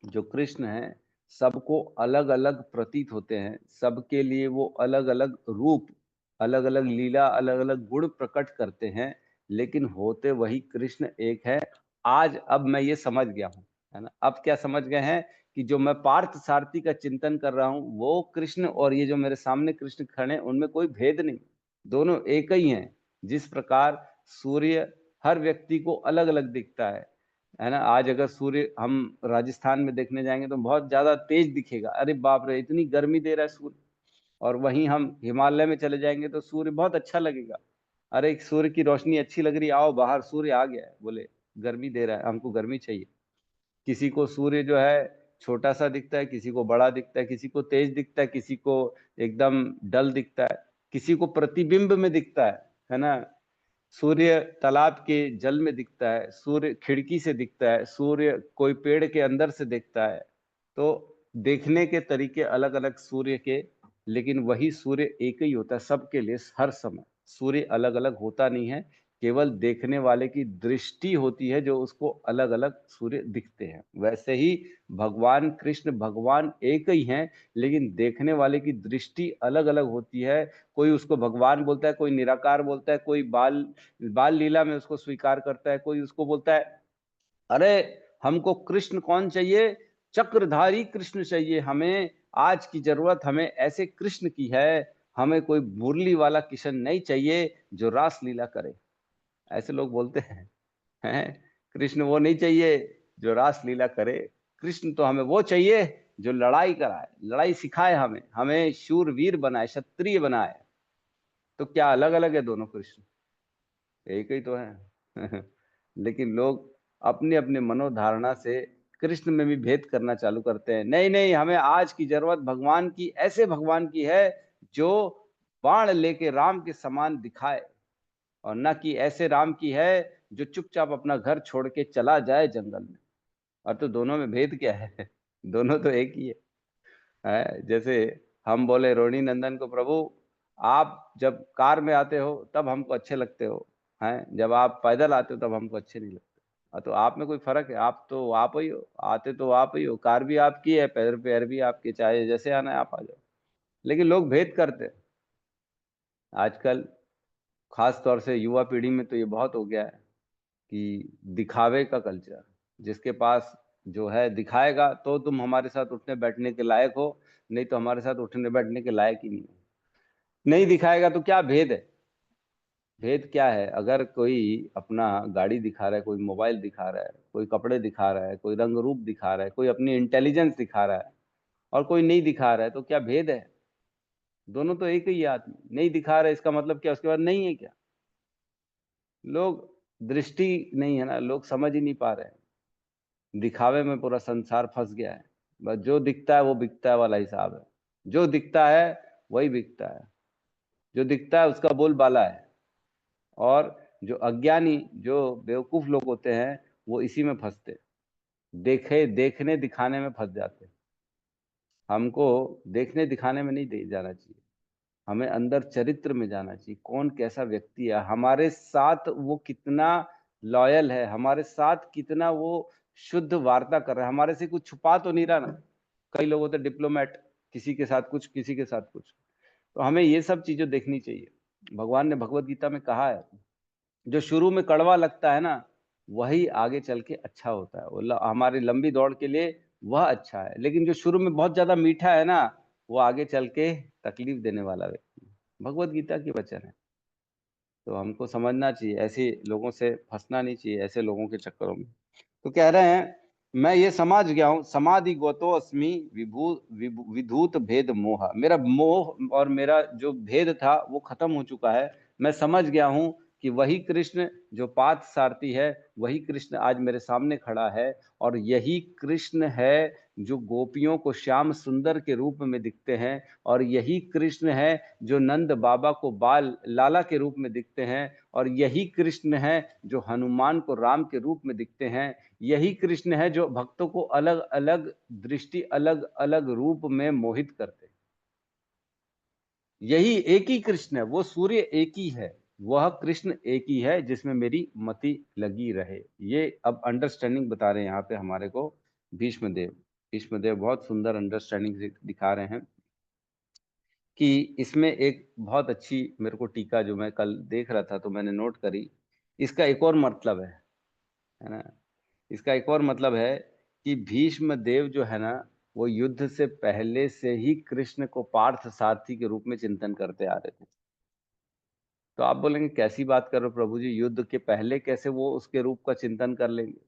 जो कृष्ण है सबको अलग अलग प्रतीत होते हैं, सबके लिए वो अलग अलग रूप, अलग अलग लीला, अलग अलग गुण प्रकट करते हैं, लेकिन होते वही कृष्ण एक है। आज अब मैं ये समझ गया हूँ, है ना। अब क्या समझ गए हैं कि जो मैं पार्थ सारथी का चिंतन कर रहा हूँ वो कृष्ण और ये जो मेरे सामने कृष्ण खड़े हैं उनमें कोई भेद नहीं, दोनों एक ही हैं। जिस प्रकार सूर्य हर व्यक्ति को अलग अलग दिखता है ना। आज अगर सूर्य हम राजस्थान में देखने जाएंगे तो बहुत ज्यादा तेज दिखेगा, अरे बाप रे इतनी गर्मी दे रहा है सूर्य। और वहीं हम हिमालय में चले जाएंगे तो सूर्य बहुत अच्छा लगेगा, अरे सूर्य की रोशनी अच्छी लग रही है, आओ बाहर सूर्य आ गया है, बोले गर्मी दे रहा है, हमको गर्मी चाहिए। किसी को सूर्य जो है छोटा सा दिखता है, किसी को बड़ा दिखता है, किसी को तेज दिखता है, किसी को एकदम डल दिखता है, किसी को प्रतिबिंब में दिखता है ना। सूर्य तालाब के जल में दिखता है, सूर्य खिड़की से दिखता है, सूर्य कोई पेड़ के अंदर से दिखता है। तो देखने के तरीके अलग अलग सूर्य के, लेकिन वही सूर्य एक ही होता है सबके लिए हर समय। सूर्य अलग अलग होता नहीं है, केवल देखने वाले की दृष्टि होती है जो उसको अलग अलग सूर्य दिखते हैं। वैसे ही भगवान कृष्ण भगवान एक ही हैं, लेकिन देखने वाले की दृष्टि अलग अलग होती है। कोई उसको भगवान बोलता है, कोई निराकार बोलता है, कोई बाल लीला में उसको स्वीकार करता है, कोई उसको बोलता है अरे हमको कृष्ण कौन चाहिए, चक्रधारी कृष्ण चाहिए हमें, आज की जरूरत हमें ऐसे कृष्ण की है, हमें कोई मुरली वाला किशन नहीं चाहिए जो रास लीला करे। ऐसे लोग बोलते हैं कृष्ण वो नहीं चाहिए जो रास लीला करे, कृष्ण तो हमें वो चाहिए जो लड़ाई कराए, लड़ाई सिखाए, हमें शूरवीर बनाए, क्षत्रिय बनाए। तो क्या अलग अलग है दोनों कृष्ण? एक ही तो है लेकिन लोग अपने अपने मनोधारणा से कृष्ण में भी भेद करना चालू करते हैं। नहीं नहीं, हमें आज की जरूरत भगवान की, ऐसे भगवान की है जो बाण लेके राम के समान दिखाए, और न कि ऐसे राम की है जो चुपचाप अपना घर छोड़ के चला जाए जंगल में। और तो दोनों में भेद क्या है दोनों तो एक ही है। जैसे हम बोले रोहिणी नंदन को, प्रभु आप जब कार में आते हो तब हमको अच्छे लगते हो, हैं जब आप पैदल आते हो तब हमको अच्छे नहीं लगते। तो आप में कोई फर्क है? आप तो आप ही हो, आते तो आप ही हो, कार भी आपकी है, पैर पैर भी आपके, चाहे जैसे आना है आप आ जाओ। लेकिन लोग भेद करते हैं आजकल, खास तौर से युवा पीढ़ी में तो ये बहुत हो गया है कि दिखावे का कल्चर। जिसके पास जो है दिखाएगा तो तुम हमारे साथ उठने बैठने के लायक हो, नहीं तो हमारे साथ उठने बैठने के लायक ही नहीं हो। नहीं दिखाएगा तो क्या भेद है? भेद क्या है? अगर कोई अपना गाड़ी दिखा रहा है, कोई मोबाइल दिखा रहा है, कोई कपड़े दिखा रहा है, कोई रंग रूप दिखा रहा है, कोई अपनी इंटेलिजेंस दिखा रहा है, और कोई नहीं दिखा रहा है, तो क्या भेद है? दोनों तो एक ही आदमी। नहीं दिखा रहा है इसका मतलब क्या उसके बाद नहीं है क्या? लोग दृष्टि नहीं है ना, लोग समझ ही नहीं पा रहे हैं। दिखावे में पूरा संसार फंस गया है। बस जो दिखता है वो बिकता है वाला हिसाब है। जो दिखता है वही बिकता है, जो दिखता है उसका बोलबाला है। और जो अज्ञानी, जो बेवकूफ लोग होते हैं, वो इसी में फंसते, देखने दिखाने में फंस जाते। हमको देखने दिखाने में नहीं जाना चाहिए, हमें अंदर चरित्र में जाना चाहिए। कौन कैसा व्यक्ति है, हमारे साथ वो कितना लॉयल है, हमारे साथ कितना वो शुद्ध वार्ता कर रहा है, हमारे से कुछ छुपा तो नहीं रहा ना। कई लोग होते डिप्लोमेट, किसी के साथ कुछ, किसी के साथ कुछ। तो हमें ये सब चीजें देखनी चाहिए। भगवान ने भगवत गीता में कहा है, जो शुरू में कड़वा लगता है ना, वही आगे चल के अच्छा होता है। वो हमारी लंबी दौड़ के लिए वह अच्छा है। लेकिन जो शुरू में बहुत ज्यादा मीठा है ना, वो आगे चल के तकलीफ देने वाला व्यक्ति है। भगवत गीता की वचन है। तो हमको समझना चाहिए, ऐसे लोगों से फंसना नहीं चाहिए, ऐसे लोगों के चक्करों में। तो कह रहे हैं, मैं ये समझ गया हूँ, समाधि गोतो अस्मि विधूत भेद मोह। मेरा मोह और मेरा जो भेद था वो खत्म हो चुका है। मैं समझ गया हूँ कि वही कृष्ण जो पार्थ सारथी है, वही कृष्ण आज मेरे सामने खड़ा है। और यही कृष्ण है जो गोपियों को श्याम सुंदर के रूप में दिखते हैं। और यही कृष्ण है जो नंद बाबा को बाल लाला के रूप में दिखते हैं। और यही कृष्ण है जो हनुमान को राम के रूप में दिखते हैं। यही कृष्ण है जो भक्तों को अलग अलग दृष्टि, अलग अलग रूप में मोहित करते हैं। यही एक ही कृष्ण है, वो सूर्य एक ही है, वह कृष्ण एक ही है जिसमें मेरी मति लगी रहे। ये अब अंडरस्टैंडिंग बता रहे हैं यहाँ पे हमारे को भीष्मदेव। भीष्मदेव बहुत सुंदर अंडरस्टैंडिंग दिखा रहे हैं कि इसमें एक बहुत अच्छी मेरे को टीका जो मैं कल देख रहा था तो मैंने नोट करी। इसका एक और मतलब है ना, इसका एक और मतलब है कि भीष्म देव जो है ना, वो युद्ध से पहले से ही कृष्ण को पार्थ सारथी के रूप में चिंतन करते आ रहे थे। तो आप बोलेंगे कैसी बात कर रहे हो प्रभु जी, युद्ध के पहले कैसे वो उसके रूप का चिंतन कर लेंगे।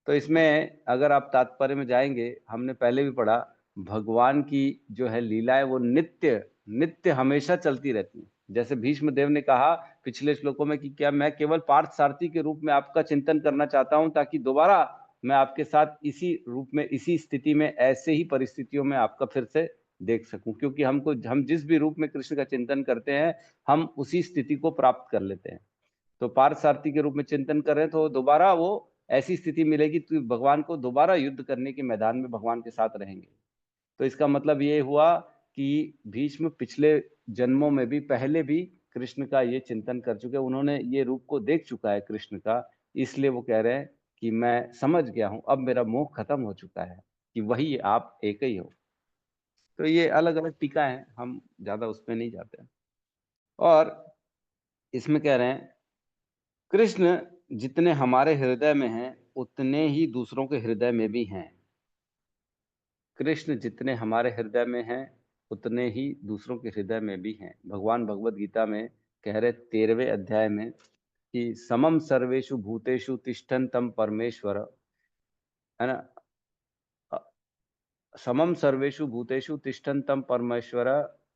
तो इसमें अगर आप तात्पर्य में जाएंगे, हमने पहले भी पढ़ा, भगवान की जो है लीलाएं वो नित्य नित्य हमेशा चलती रहती हैं। जैसे भीष्म देव ने कहा पिछले श्लोकों में कि क्या मैं केवल पार्थ सारथी के रूप में आपका चिंतन करना चाहता हूं, ताकि दोबारा मैं आपके साथ इसी रूप में, इसी स्थिति में, ऐसे ही परिस्थितियों में आपका फिर से देख सकूं। क्योंकि हम जिस भी रूप में कृष्ण का चिंतन करते हैं, हम उसी स्थिति को प्राप्त कर लेते हैं। तो पार्थ सारथी के रूप में चिंतन कर रहे हैं तो दोबारा वो ऐसी स्थिति मिलेगी तो भगवान को दोबारा युद्ध करने के मैदान में भगवान के साथ रहेंगे। तो इसका मतलब ये हुआ कि भीष्म पिछले जन्मों में भी, पहले भी कृष्ण का ये चिंतन कर चुके, उन्होंने ये रूप को देख चुका है कृष्ण का। इसलिए वो कह रहे हैं कि मैं समझ गया हूं, अब मेरा मोह खत्म हो चुका है कि वही आप एक ही हो। तो ये अलग अलग टीका है, हम ज्यादा उसमें नहीं जाते। और इसमें कह रहे हैं कृष्ण जितने हमारे हृदय में हैं उतने ही दूसरों के हृदय में भी हैं। कृष्ण जितने हमारे हृदय में हैं उतने ही दूसरों के हृदय में भी हैं। भगवान भगवत गीता में कह रहे 13वें अध्याय में कि समम सर्वेषु भूतेषु तिष्ठन्तम परमेश्वर, है ना, समम सर्वेषु भूतेषु तिष्ठन्तम परमेश्वर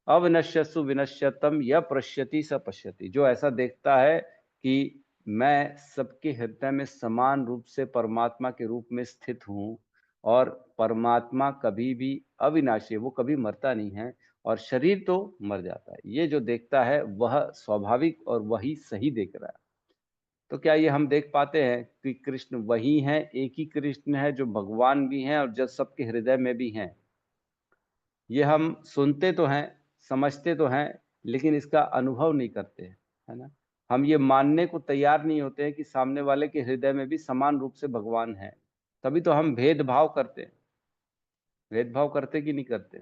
अविनश्यत्सु विनश्यतम य पश्यति स पश्यति। जो ऐसा देखता है कि मैं सबके हृदय में समान रूप से परमात्मा के रूप में स्थित हूँ, और परमात्मा कभी भी अविनाशी है, वो कभी मरता नहीं है, और शरीर तो मर जाता है। ये जो देखता है वह स्वाभाविक और वही सही देख रहा है। तो क्या ये हम देख पाते हैं कि कृष्ण वही है, एक ही कृष्ण है जो भगवान भी हैं और जो सबके हृदय में भी हैं। ये हम सुनते तो हैं, समझते तो हैं, लेकिन इसका अनुभव नहीं करते, है ना। हम ये मानने को तैयार नहीं होते हैं कि सामने वाले के हृदय में भी समान रूप से भगवान है। तभी तो हम भेदभाव करते हैं। भेदभाव करते कि नहीं करते,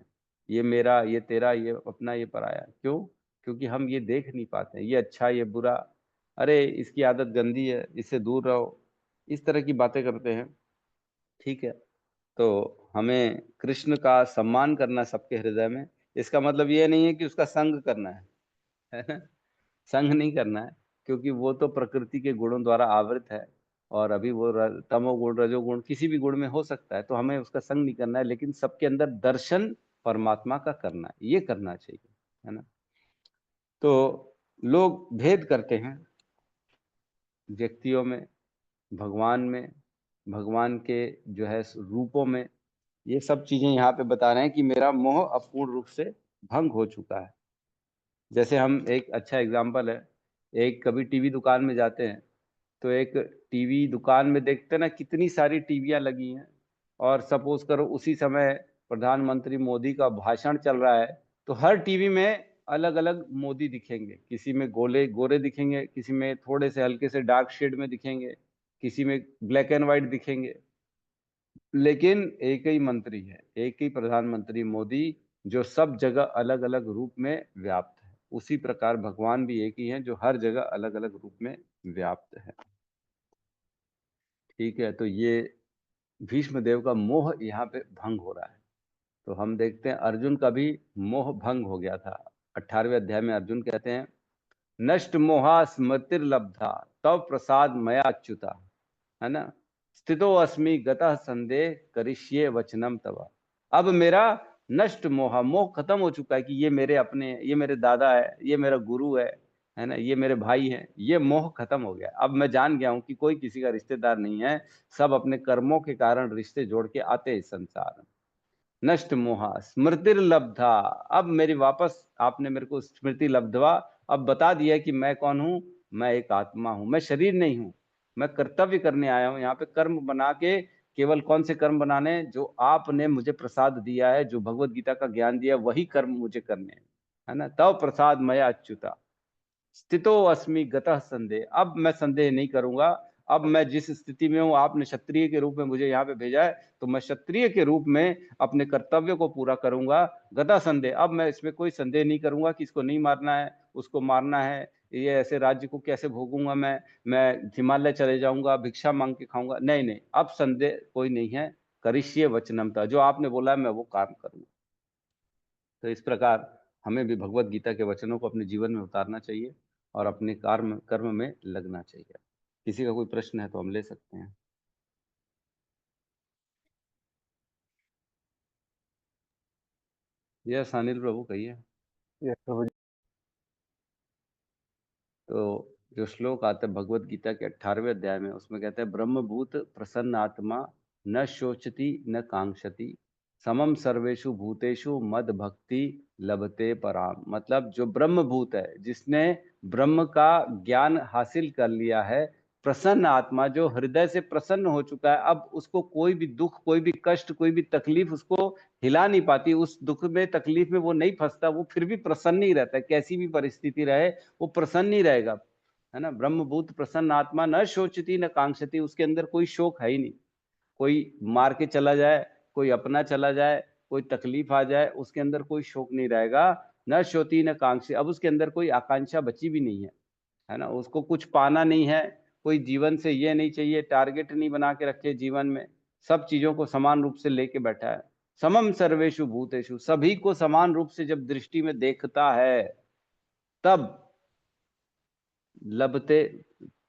ये मेरा, ये तेरा, ये अपना, ये पराया। क्यों? क्योंकि हम ये देख नहीं पाते, ये अच्छा, ये बुरा, अरे इसकी आदत गंदी है, इससे दूर रहो, इस तरह की बातें करते हैं। ठीक है, तो हमें कृष्ण का सम्मान करना सबके हृदय में। इसका मतलब ये नहीं है कि उसका संग करना है ना? संग नहीं करना है, क्योंकि वो तो प्रकृति के गुणों द्वारा आवृत है, और अभी वो तमोगुण रजोगुण किसी भी गुण में हो सकता है, तो हमें उसका संग नहीं करना है। लेकिन सबके अंदर दर्शन परमात्मा का करना है, ये करना चाहिए, है ना। तो लोग भेद करते हैं व्यक्तियों में, भगवान में, भगवान के जो है रूपों में। ये सब चीजें यहाँ पे बता रहे हैं कि मेरा मोह अब पूर्ण रूप से भंग हो चुका है। जैसे हम एक अच्छा एग्जाम्पल है, एक कभी टीवी दुकान में जाते हैं तो एक टीवी दुकान में देखते हैं ना कितनी सारी टीवियां लगी हैं, और सपोज करो उसी समय प्रधानमंत्री मोदी का भाषण चल रहा है तो हर टीवी में अलग अलग मोदी दिखेंगे, किसी में गोले गोरे दिखेंगे, किसी में थोड़े से हल्के से डार्क शेड में दिखेंगे, किसी में ब्लैक एंड व्हाइट दिखेंगे, लेकिन एक ही मंत्री है, एक ही प्रधानमंत्री मोदी, जो सब जगह अलग अलग रूप में व्याप्त है। उसी प्रकार भगवान भी एक ही है जो हर जगह अलग अलग रूप में व्याप्त है। ठीक है, तो ये भीष्म देव का मोह यहाँ पे भंग हो रहा है। तो हम देखते हैं अर्जुन का भी मोह भंग हो गया था। 18वें अध्याय में अर्जुन कहते हैं, नष्ट मोहा स्मृतिर्लब्धा तव प्रसाद मया अच्युता, है ना, स्थितो अस्मि गतः संदेह करिष्ये वचनम तव। अब मेरा नष्ट मोह, मोह खत्म हो चुका है कि ये मेरे अपने हैं, ये मेरे दादा है, ये मेरा गुरु है ना, ये मेरे भाई हैं, ये मोह खत्म हो गया। अब मैं जान गया हूं कि कोई किसी का रिश्तेदार नहीं है, सब अपने कर्मों के कारण रिश्ते जोड़ के आते हैं इस संसार में। नष्ट मोहा स्मृतिर्लब्धा, अब मेरी वापस आपने मेरे को स्मृति लब्धवा, अब बता दिया कि मैं कौन हूं, मैं एक आत्मा हूं, मैं शरीर नहीं हूं, मैं कर्तव्य करने आया हूं यहाँ पे, कर्म बना के, केवल कौन से कर्म बनाने, जो आपने मुझे प्रसाद दिया है, जो भगवत गीता का ज्ञान दिया, वही कर्म मुझे करने हैं, है ना। तव प्रसाद मया अच्युता स्थितो अस्मि गतः संदेह, अब मैं संदेह नहीं करूंगा। अब मैं जिस स्थिति में हूं, आपने क्षत्रिय के रूप में मुझे यहाँ पे भेजा है, तो मैं क्षत्रिय के रूप में अपने कर्तव्य को पूरा करूंगा। गदा संदेह, अब मैं इसमें कोई संदेह नहीं करूंगा कि इसको नहीं मारना है, उसको मारना है, ये ऐसे राज्य को कैसे भोगूंगा मैं हिमालय चले जाऊंगा, भिक्षा मांग के खाऊंगा, नहीं नहीं, अब संदेह कोई नहीं है। करिष्ये वचनमता, जो आपने बोला है मैं वो काम करूंगा। तो इस प्रकार हमें भी भगवत गीता के वचनों को अपने जीवन में उतारना चाहिए और अपने कर्म में लगना चाहिए। किसी का कोई प्रश्न है तो हम ले सकते हैं। यस अनिल प्रभु कहिए। तो जो श्लोक आता है भगवत गीता के 18वें अध्याय में, उसमें कहते हैं, ब्रह्मभूत प्रसन्न आत्मा न शोचति न कांक्षति समम सर्वेषु भूतेषु मद भक्ति लभते पराम। मतलब जो ब्रह्मभूत है, जिसने ब्रह्म का ज्ञान हासिल कर लिया है, प्रसन्न आत्मा, जो हृदय से प्रसन्न हो चुका है, अब उसको कोई भी दुख, कोई भी कष्ट, कोई भी तकलीफ उसको हिला नहीं पाती, उस दुख में तकलीफ में वो नहीं फंसता, वो फिर भी प्रसन्न ही रहता है, कैसी भी परिस्थिति रहे वो प्रसन्न ही रहेगा, है ना। ब्रह्मभूत प्रसन्न आत्मा न शोचती न कांक्षती, उसके अंदर कोई शोक है ही नहीं। कोई मार के चला जाए, कोई अपना चला जाए, कोई तकलीफ आ जाए, उसके अंदर कोई शोक नहीं रहेगा। न शोती न कांक्षी, अब उसके अंदर कोई आकांक्षा बची भी नहीं है ना, उसको कुछ पाना नहीं है, कोई जीवन से ये नहीं चाहिए, टारगेट नहीं बना के रखे जीवन में, सब चीजों को समान रूप से लेके बैठा है। समम सर्वेषु भूतेषु, सभी को समान रूप से जब दृष्टि में देखता है, तब लभते,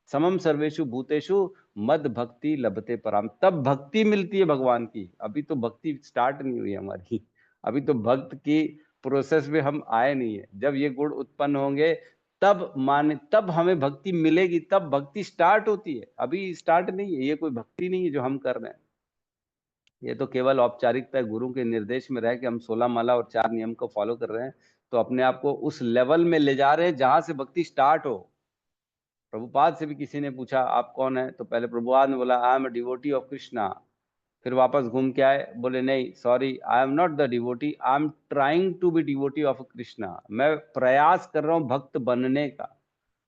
समम सर्वेषु भूतेषु मद भक्ति लभते पराम, तब भक्ति मिलती है भगवान की। अभी तो भक्ति स्टार्ट नहीं हुई हमारी, अभी तो भक्त की प्रोसेस में हम आए नहीं है। जब ये गुण उत्पन्न होंगे तब हमें भक्ति मिलेगी, तब भक्ति स्टार्ट होती है, अभी स्टार्ट नहीं है। ये कोई भक्ति नहीं है जो हम कर रहे हैं, ये तो केवल औपचारिकता, गुरु के निर्देश में रह के हम 16 माला और 4 नियम को फॉलो कर रहे हैं, तो अपने आप को उस लेवल में ले जा रहे हैं जहां से भक्ति स्टार्ट हो। प्रभुपाद से भी किसी ने पूछा आप कौन है, तो पहले प्रभुपाद ने बोला I am a devotee of Krishna, फिर वापस घूम के आए, बोले नहीं sorry, I am not the devotee, I am trying to be devotee of Krishna, मैं प्रयास कर रहा हूँ भक्त बनने का।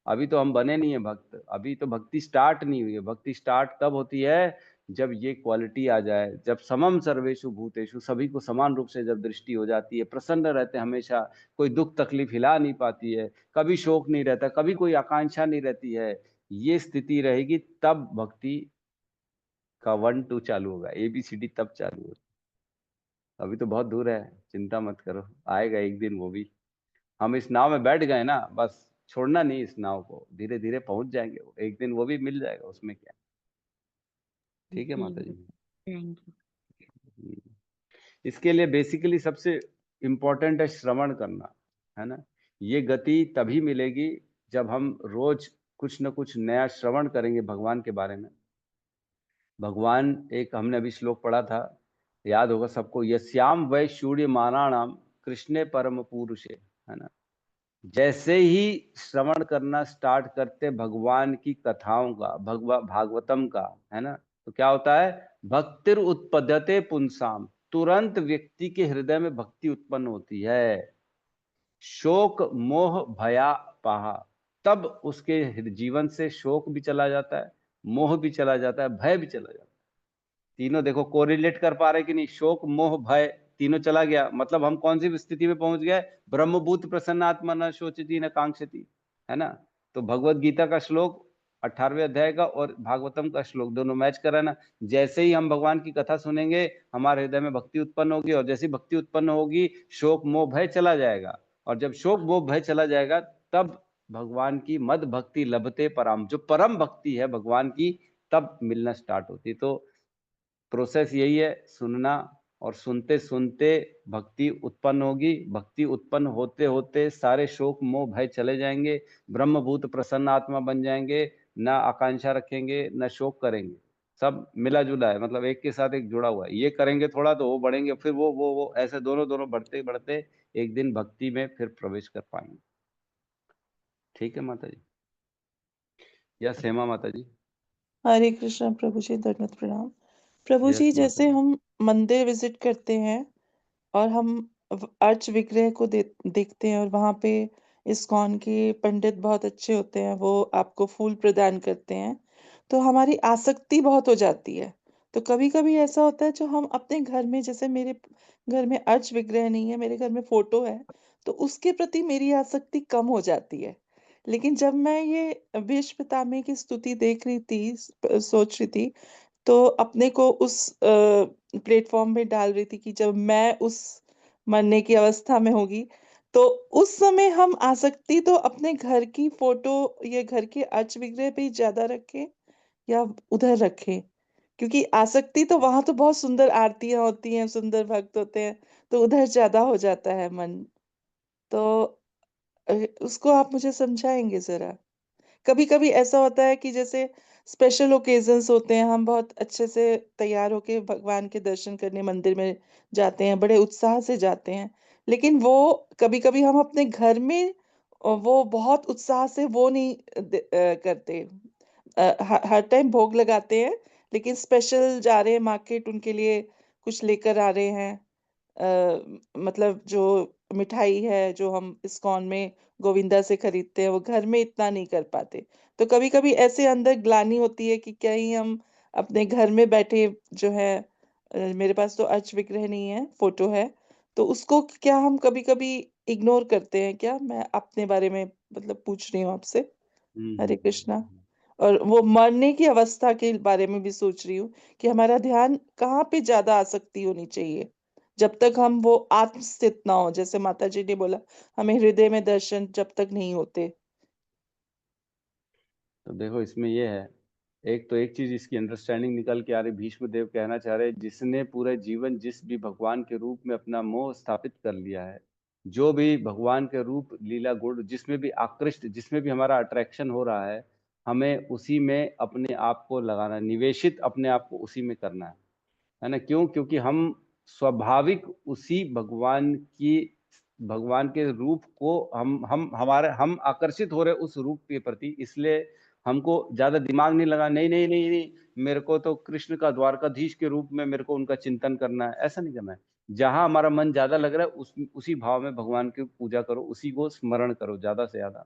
अभी तो हम बने नहीं है भक्त, अभी तो भक्ति स्टार्ट नहीं हुई है। भक्ति स्टार्ट तब होती है जब ये क्वालिटी आ जाए, जब समम सर्वेषु भूतेषु, सभी को समान रूप से जब दृष्टि हो जाती है, प्रसन्न रहते हैं हमेशा, कोई दुख तकलीफ हिला नहीं पाती है, कभी शोक नहीं रहता, कभी कोई आकांक्षा नहीं रहती है, ये स्थिति रहेगी तब भक्ति का 1 2 चालू होगा, ABCD तब चालू होगा। अभी तो बहुत दूर है, चिंता मत करो, आएगा एक दिन वो भी। हम इस नाव में बैठ गए ना, बस छोड़ना नहीं इस नाव को, धीरे धीरे पहुंच जाएंगे, वो एक दिन वो भी मिल जाएगा, उसमें क्या। ठीक है माता जी। Thank you. इसके लिए बेसिकली सबसे इम्पोर्टेंट है श्रवण करना, है ना। ये गति तभी मिलेगी जब हम रोज कुछ न कुछ नया श्रवण करेंगे भगवान के बारे में। भगवान, एक हमने अभी श्लोक पढ़ा था याद होगा सबको, यस्याम वै शूर्यमाणानाम कृष्णे परम पुरुषे, है ना। जैसे ही श्रवण करना स्टार्ट करते भगवान की कथाओं का, भागवतम का, है ना, तो क्या होता है, भक्तिर उत्पद्यते पुंसाम, तुरंत व्यक्ति के हृदय में भक्ति उत्पन्न होती है। शोक मोह भया पाहा, तब उसके जीवन से शोक भी चला जाता है, मोह भी चला जाता है, भय भी चला जाता है। तीनों देखो कोरिलेट कर पा रहे कि नहीं, शोक मोह भय तीनों चला गया, मतलब हम कौन सी स्थिति में पहुंच गए, ब्रह्मभूत प्रसन्न आत्मा न शोचती न कांक्षती, है ना। तो भगवत गीता का श्लोक 18वें अध्याय का और भागवतम का श्लोक दोनों मैच कर रहा है ना। जैसे ही हम भगवान की कथा सुनेंगे हमारे हृदय में भक्ति उत्पन्न होगी, और जैसी भक्ति उत्पन्न होगी शोक मोह भय चला जाएगा, और जब शोक मोह भय चला जाएगा तब भगवान की मद भक्ति लभते पराम, जो परम भक्ति है भगवान की, तब मिलना स्टार्ट होती। तो प्रोसेस यही है, सुनना, और सुनते सुनते भक्ति उत्पन्न होगी, भक्ति उत्पन्न होते होते सारे शोक मोह भय चले जाएंगे, ब्रह्मभूत प्रसन्न आत्मा बन जाएंगे, ना आकांक्षा रखेंगे ना शोक करेंगे, सब मिला जुला है, मतलब एक के साथ एक जुड़ा हुआ है। ये करेंगे थोड़ा तो वो बढ़ेंगे, फिर वो ऐसे दोनों दोनों बढ़ते बढ़ते एक दिन भक्ति में फिर प्रवेश कर पाएंगे। ठीक है माता जी, या हेमा माता जी। हरे कृष्ण प्रभु जी, दंडवत प्रणाम। प्रभु जी, यस माता जैसे जी। हम मंदिर विजिट करते हैं और हम अर्च विग्रह को देखते हैं, और वहां पे इस्कॉन के पंडित बहुत अच्छे होते हैं, वो आपको फूल प्रदान करते हैं, तो हमारी आसक्ति बहुत हो जाती है। तो कभी कभी ऐसा होता है, जो हम अपने घर में, जैसे मेरे घर में अर्च विग्रह नहीं है, मेरे घर में फोटो है, तो उसके प्रति मेरी आसक्ति कम हो जाती है। लेकिन जब मैं ये विश्व पितामह की स्तुति देख रही थी, सोच रही थी, तो अपने को उस प्लेटफॉर्म में डाल रही थी कि जब मैं उस मरने की अवस्था में होगी, तो उस समय हम आसक्ति तो अपने घर की फोटो या घर के अर्च विग्रह पे ही ज्यादा रखें, या उधर रखें, क्योंकि आसक्ति तो वहां तो बहुत सुंदर आरतियां होती हैं, सुंदर भक्त होते हैं, तो उधर ज्यादा हो जाता है मन। तो उसको आप मुझे समझाएंगे जरा। कभी कभी ऐसा होता है कि जैसे स्पेशल ओकेजन्स होते हैं, हम बहुत अच्छे से तैयार होके भगवान के दर्शन करने मंदिर में जाते हैं, बड़े उत्साह से जाते हैं, लेकिन वो कभी कभी हम अपने घर में वो बहुत उत्साह से वो नहीं करते। हर टाइम भोग लगाते हैं, लेकिन स्पेशल जा रहे हैं मार्केट, उनके लिए कुछ लेकर आ रहे हैं, मतलब जो मिठाई है जो हम इस्कॉन में गोविंदा से खरीदते हैं, वो घर में इतना नहीं कर पाते। तो कभी कभी ऐसे अंदर ग्लानि होती है कि कहीं हम अपने घर में बैठे जो है, मेरे पास तो अर्च विग्रह नहीं है, फोटो है, तो उसको क्या हम कभी कभी इग्नोर करते हैं क्या? मैं अपने बारे में मतलब पूछ रही हूँ आपसे। हरे कृष्णा। और वो मरने की अवस्था के बारे में भी सोच रही हूँ कि हमारा ध्यान कहाँ पे ज्यादा आसक्ति होनी चाहिए, जब तक हम वो आत्मस्थित ना हो, जैसे माता जी ने बोला, हमें हृदय में दर्शन जब तक नहीं होते। तो देखो इसमें ये है, एक तो एक चीज इसकी अंडरस्टैंडिंग निकल के आ रही, भीष्म देव कहना चाह रहे जिसने पूरे जीवन जिस भी भगवान के रूप में अपना मोह स्थापित कर लिया है, जो भी भगवान के रूप लीला गुण जिसमें भी आकृष्ट, जिसमें भी हमारा अट्रैक्शन हो रहा है, हमें उसी में अपने आप को लगाना, निवेशित अपने आप को उसी में करना है ना। क्यों? क्योंकि हम स्वाभाविक उसी भगवान के रूप को हम आकर्षित हो रहे उस रूप के प्रति, इसलिए हमको ज्यादा दिमाग नहीं लगा, नहीं नहीं नहीं नहीं, मेरे को तो कृष्ण का द्वारकाधीश के रूप में मेरे को उनका चिंतन करना है, ऐसा नहीं करना है। जहां हमारा मन ज्यादा लग रहा है उसी भाव में भगवान की पूजा करो, उसी को स्मरण करो ज्यादा से ज्यादा।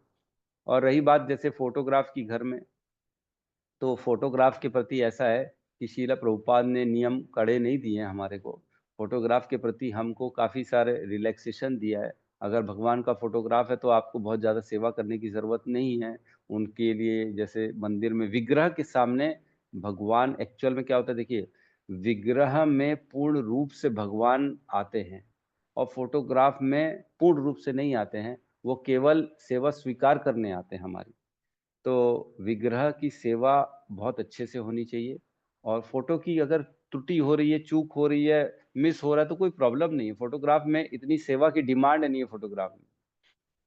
और रही बात जैसे फोटोग्राफ की घर में, तो फोटोग्राफ के प्रति ऐसा है कि शीला प्रभुपाद ने नियम कड़े नहीं दिए हैं हमारे को। फोटोग्राफ के प्रति हमको काफ़ी सारे रिलैक्सेशन दिया है। अगर भगवान का फोटोग्राफ है तो आपको बहुत ज़्यादा सेवा करने की ज़रूरत नहीं है उनके लिए। जैसे मंदिर में विग्रह के सामने भगवान, एक्चुअल में क्या होता है देखिए, विग्रह में पूर्ण रूप से भगवान आते हैं और फोटोग्राफ में पूर्ण रूप से नहीं आते हैं, वो केवल सेवा स्वीकार करने आते हैं हमारी। तो विग्रह की सेवा बहुत अच्छे से होनी चाहिए, और फोटो की अगर त्रुटि हो रही है, चूक हो रही है, मिस हो रहा है तो कोई प्रॉब्लम नहीं है। फोटोग्राफ में इतनी सेवा की डिमांड नहीं है फोटोग्राफ में,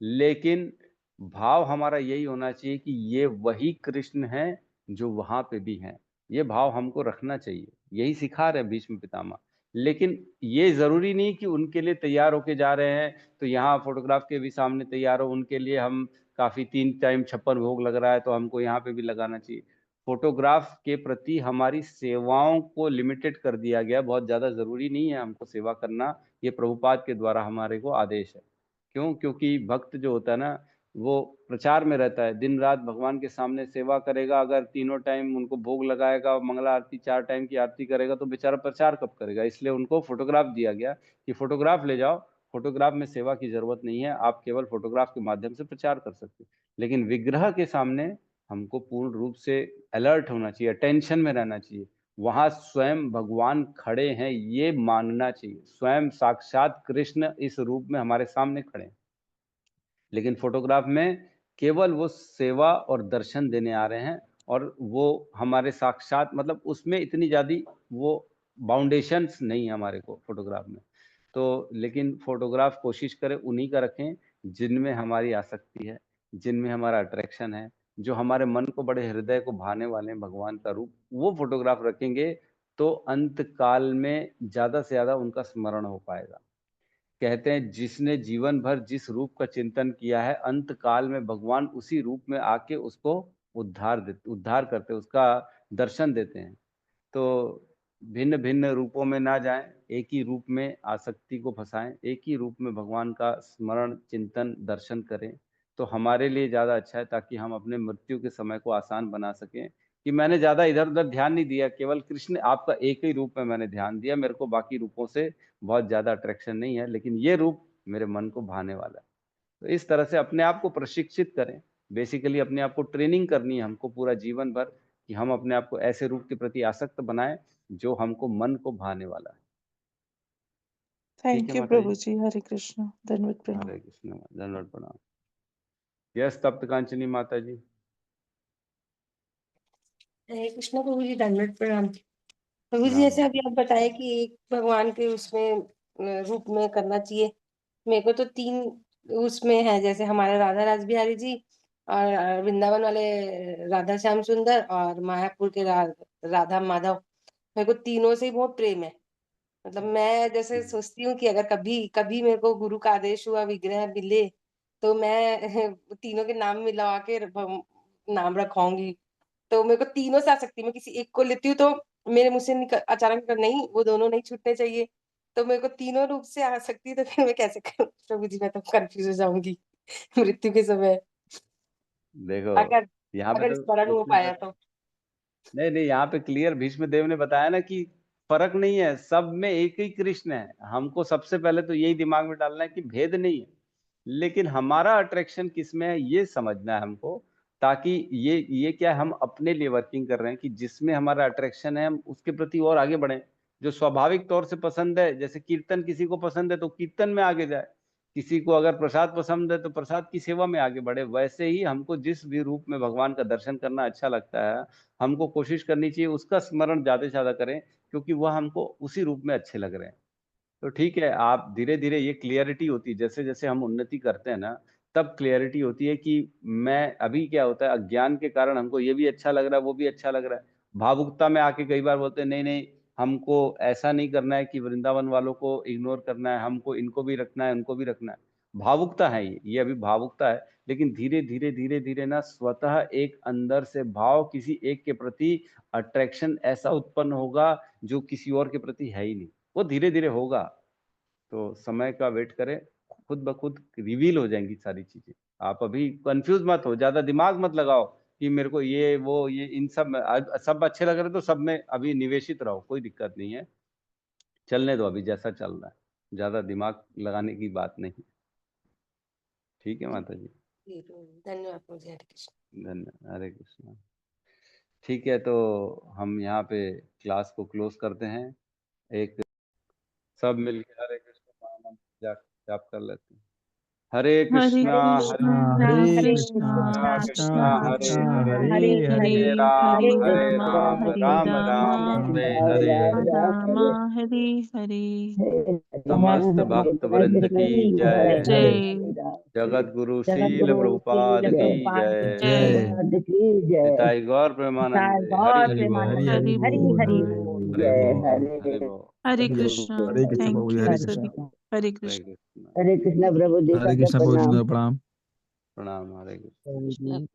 लेकिन भाव हमारा यही होना चाहिए कि ये वही कृष्ण है जो वहां पे भी हैं, ये भाव हमको रखना चाहिए। यही सिखा रहे भीष्म पितामह। लेकिन ये जरूरी नहीं कि उनके लिए तैयार होके जा रहे हैं तो यहाँ फोटोग्राफ के भी सामने तैयार हो, उनके लिए हम काफी 3 टाइम 56 भोग लग रहा है तो हमको यहाँ पे भी लगाना चाहिए। फोटोग्राफ के प्रति हमारी सेवाओं को लिमिटेड कर दिया गया, बहुत ज्यादा जरूरी नहीं है हमको सेवा करना, ये प्रभुपाद के द्वारा हमारे को आदेश है। क्यों? क्योंकि भक्त जो होता है ना वो प्रचार में रहता है, दिन रात भगवान के सामने सेवा करेगा, अगर तीनों टाइम उनको भोग लगाएगा, मंगला आरती 4 टाइम की आरती करेगा तो बेचारा प्रचार कब करेगा। इसलिए उनको फोटोग्राफ दिया गया कि फोटोग्राफ ले जाओ, फोटोग्राफ में सेवा की जरूरत नहीं है, आप केवल फोटोग्राफ के माध्यम से प्रचार कर सकते हैं। लेकिन विग्रह के सामने हमको पूर्ण रूप से अलर्ट होना चाहिए, अटेंशन में रहना चाहिए, वहां स्वयं भगवान खड़े हैं ये मानना चाहिए, स्वयं साक्षात कृष्ण इस रूप में हमारे सामने खड़े हैं। लेकिन फोटोग्राफ में केवल वो सेवा और दर्शन देने आ रहे हैं और वो हमारे साक्षात मतलब उसमें इतनी ज्यादा वो बाउंडेशंस नहीं है हमारे को फोटोग्राफ में। तो लेकिन फोटोग्राफ कोशिश करें उन्हीं का रखें जिनमें हमारी आसक्ति है, जिनमें हमारा अट्रैक्शन है, जो हमारे मन को बड़े हृदय को भाने वाले हैं भगवान का रूप, वो फोटोग्राफ रखेंगे तो अंत काल में ज्यादा से ज्यादा उनका स्मरण हो पाएगा। कहते हैं जिसने जीवन भर जिस रूप का चिंतन किया है अंत काल में भगवान उसी रूप में आके उसको उद्धार करते, उसका दर्शन देते हैं। तो भिन्न भिन्न रूपों में ना जाएं, एक ही रूप में आसक्ति को फंसाएं, एक ही रूप में भगवान का स्मरण चिंतन दर्शन करें तो हमारे लिए ज्यादा अच्छा है, ताकि हम अपने मृत्यु के समय को आसान बना सकें कि मैंने ज्यादा इधर उधर ध्यान नहीं दिया, केवल कृष्ण आपका एक ही रूप में मैंने ध्यान दिया, मेरे को बाकी रूपों से बहुत ज्यादा अट्रैक्शन नहीं है, लेकिन ये रूप मेरे मन को भाने वाला है। तो इस तरह से अपने आप को प्रशिक्षित करें, बेसिकली अपने आप को ट्रेनिंग करनी है हमको पूरा जीवन भर कि हम अपने आप को ऐसे रूप के प्रति आसक्त बनाएं जो हमको मन को भाने वाला है। थैंक यू माता प्रभु जी। हरे कृष्ण, धन्यवाद प्रणाम। हरे कृष्ण, धन्यवाद प्रणाम। यस तप्त कांचनी माता जी। हरे कृष्ण प्रभु जी, दंडवत प्रणाम। प्रभु जी राम जैसे अभी आप बताए कि एक भगवान के उसमें रूप में करना चाहिए, मेरे को तो 3 उसमें है, जैसे हमारे राधा रास बिहारी जी और वृंदावन वाले राधा श्याम सुंदर और मायापुर के राधा माधव, मेरे को तीनों से ही बहुत प्रेम है। मतलब मैं जैसे सोचती हूँ कि अगर कभी कभी मेरे को गुरु का आदेश हुआ विग्रह मिले तो मैं तीनों के नाम मिला के नाम रखवाऊंगी। तो मेरे को तीनों से आ सकती है, मैं किसी एक को लेती हूँ तो मेरे मुंह से अचानक नहीं, वो दोनों नहीं छूटने चाहिए, तो मेरे को तीनों रूप से आ सकती है, तो फिर मैं कैसे करूँ प्रभु जी, मैं तो कंफ्यूज हो जाऊंगी मृत्यु के समय, देखो अगर यहाँ पे अगर तो स्मरण हो इसमें पाया तो तो। नहीं, यहाँ पे क्लियर भीष्म देव ने बताया ना कि फर्क नहीं है, सब में एक ही कृष्ण है। हमको सबसे पहले तो यही दिमाग में डालना है कि भेद नहीं है, लेकिन हमारा अट्रैक्शन किस में है ये समझना है हमको, ताकि ये क्या है, हम अपने लिए वर्किंग कर रहे हैं कि जिसमें हमारा अट्रैक्शन है हम उसके प्रति और आगे बढ़े। जो स्वाभाविक तौर से पसंद है, जैसे कीर्तन किसी को पसंद है तो कीर्तन में आगे जाए, किसी को अगर प्रसाद पसंद है तो प्रसाद की सेवा में आगे बढ़े। वैसे ही हमको जिस भी रूप में भगवान का दर्शन करना अच्छा लगता है हमको कोशिश करनी चाहिए उसका स्मरण ज्यादा से ज्यादा करें, क्योंकि वह हमको उसी रूप में अच्छे लग रहे हैं। तो ठीक है, आप धीरे धीरे ये क्लियरिटी होती है, जैसे जैसे हम उन्नति करते हैं ना तब क्लियरिटी होती है कि मैं अभी क्या होता है, अज्ञान के कारण हमको ये भी अच्छा लग रहा है वो भी अच्छा लग रहा है, भावुकता में आके कई बार बोलते हैं नहीं नहीं हमको ऐसा नहीं करना है कि वृंदावन वालों को इग्नोर करना है, हमको इनको भी रखना है उनको भी रखना है। भावुकता है ये अभी भावुकता है, लेकिन धीरे धीरे धीरे धीरे ना स्वतः एक अंदर से भाव किसी एक के प्रति अट्रैक्शन ऐसा उत्पन्न होगा जो किसी और के प्रति है ही नहीं, वो धीरे धीरे होगा। तो समय का वेट करें, खुद ब खुद रिवील हो जाएंगी सारी चीजें। आप अभी कंफ्यूज मत हो, ज्यादा दिमाग मत लगाओ कि मेरे को ये वो ये इन सब में सब अच्छे लग रहे तो सब में अभी निवेशित रहो, कोई दिक्कत नहीं है, चलने दो अभी जैसा चल रहा है, ज्यादा दिमाग लगाने की बात नहीं। ठीक है माता जी, धन्यवाद प्रभु जी। हरे कृष्ण। धन्यवाद। हरे कृष्ण। ठीक है, तो हम यहाँ पे क्लास को क्लोज करते हैं। एक सब मिलके हरे कृष्ण महामंत्र जाप कर लेते हैं। हरे कृष्णा हरे हरे कृष्णा कृष्णा हरे हरे हरे हरे हरे राम हरे राम राम राम हरे हरे। राम हरे हरे। समस्त भक्त वृंद की जय, जय जगत गुरु शील प्रभुपाद की जय, जय। निताई गौर प्रेमानंद, हरि हरि बोल। हरि बोल। हरे हरे बोल हरे कृष्णा हरे कृष्ण थैंक प्रभु जी, यू हरे सभी कृष्ण हरे हरे कृष्ण कृष्ण हरे कृष्णा प्रभु जी हरे का कृष्ण प्रभु जी, प्रणाम प्रणाम। प्रणाम हरे कृष्ण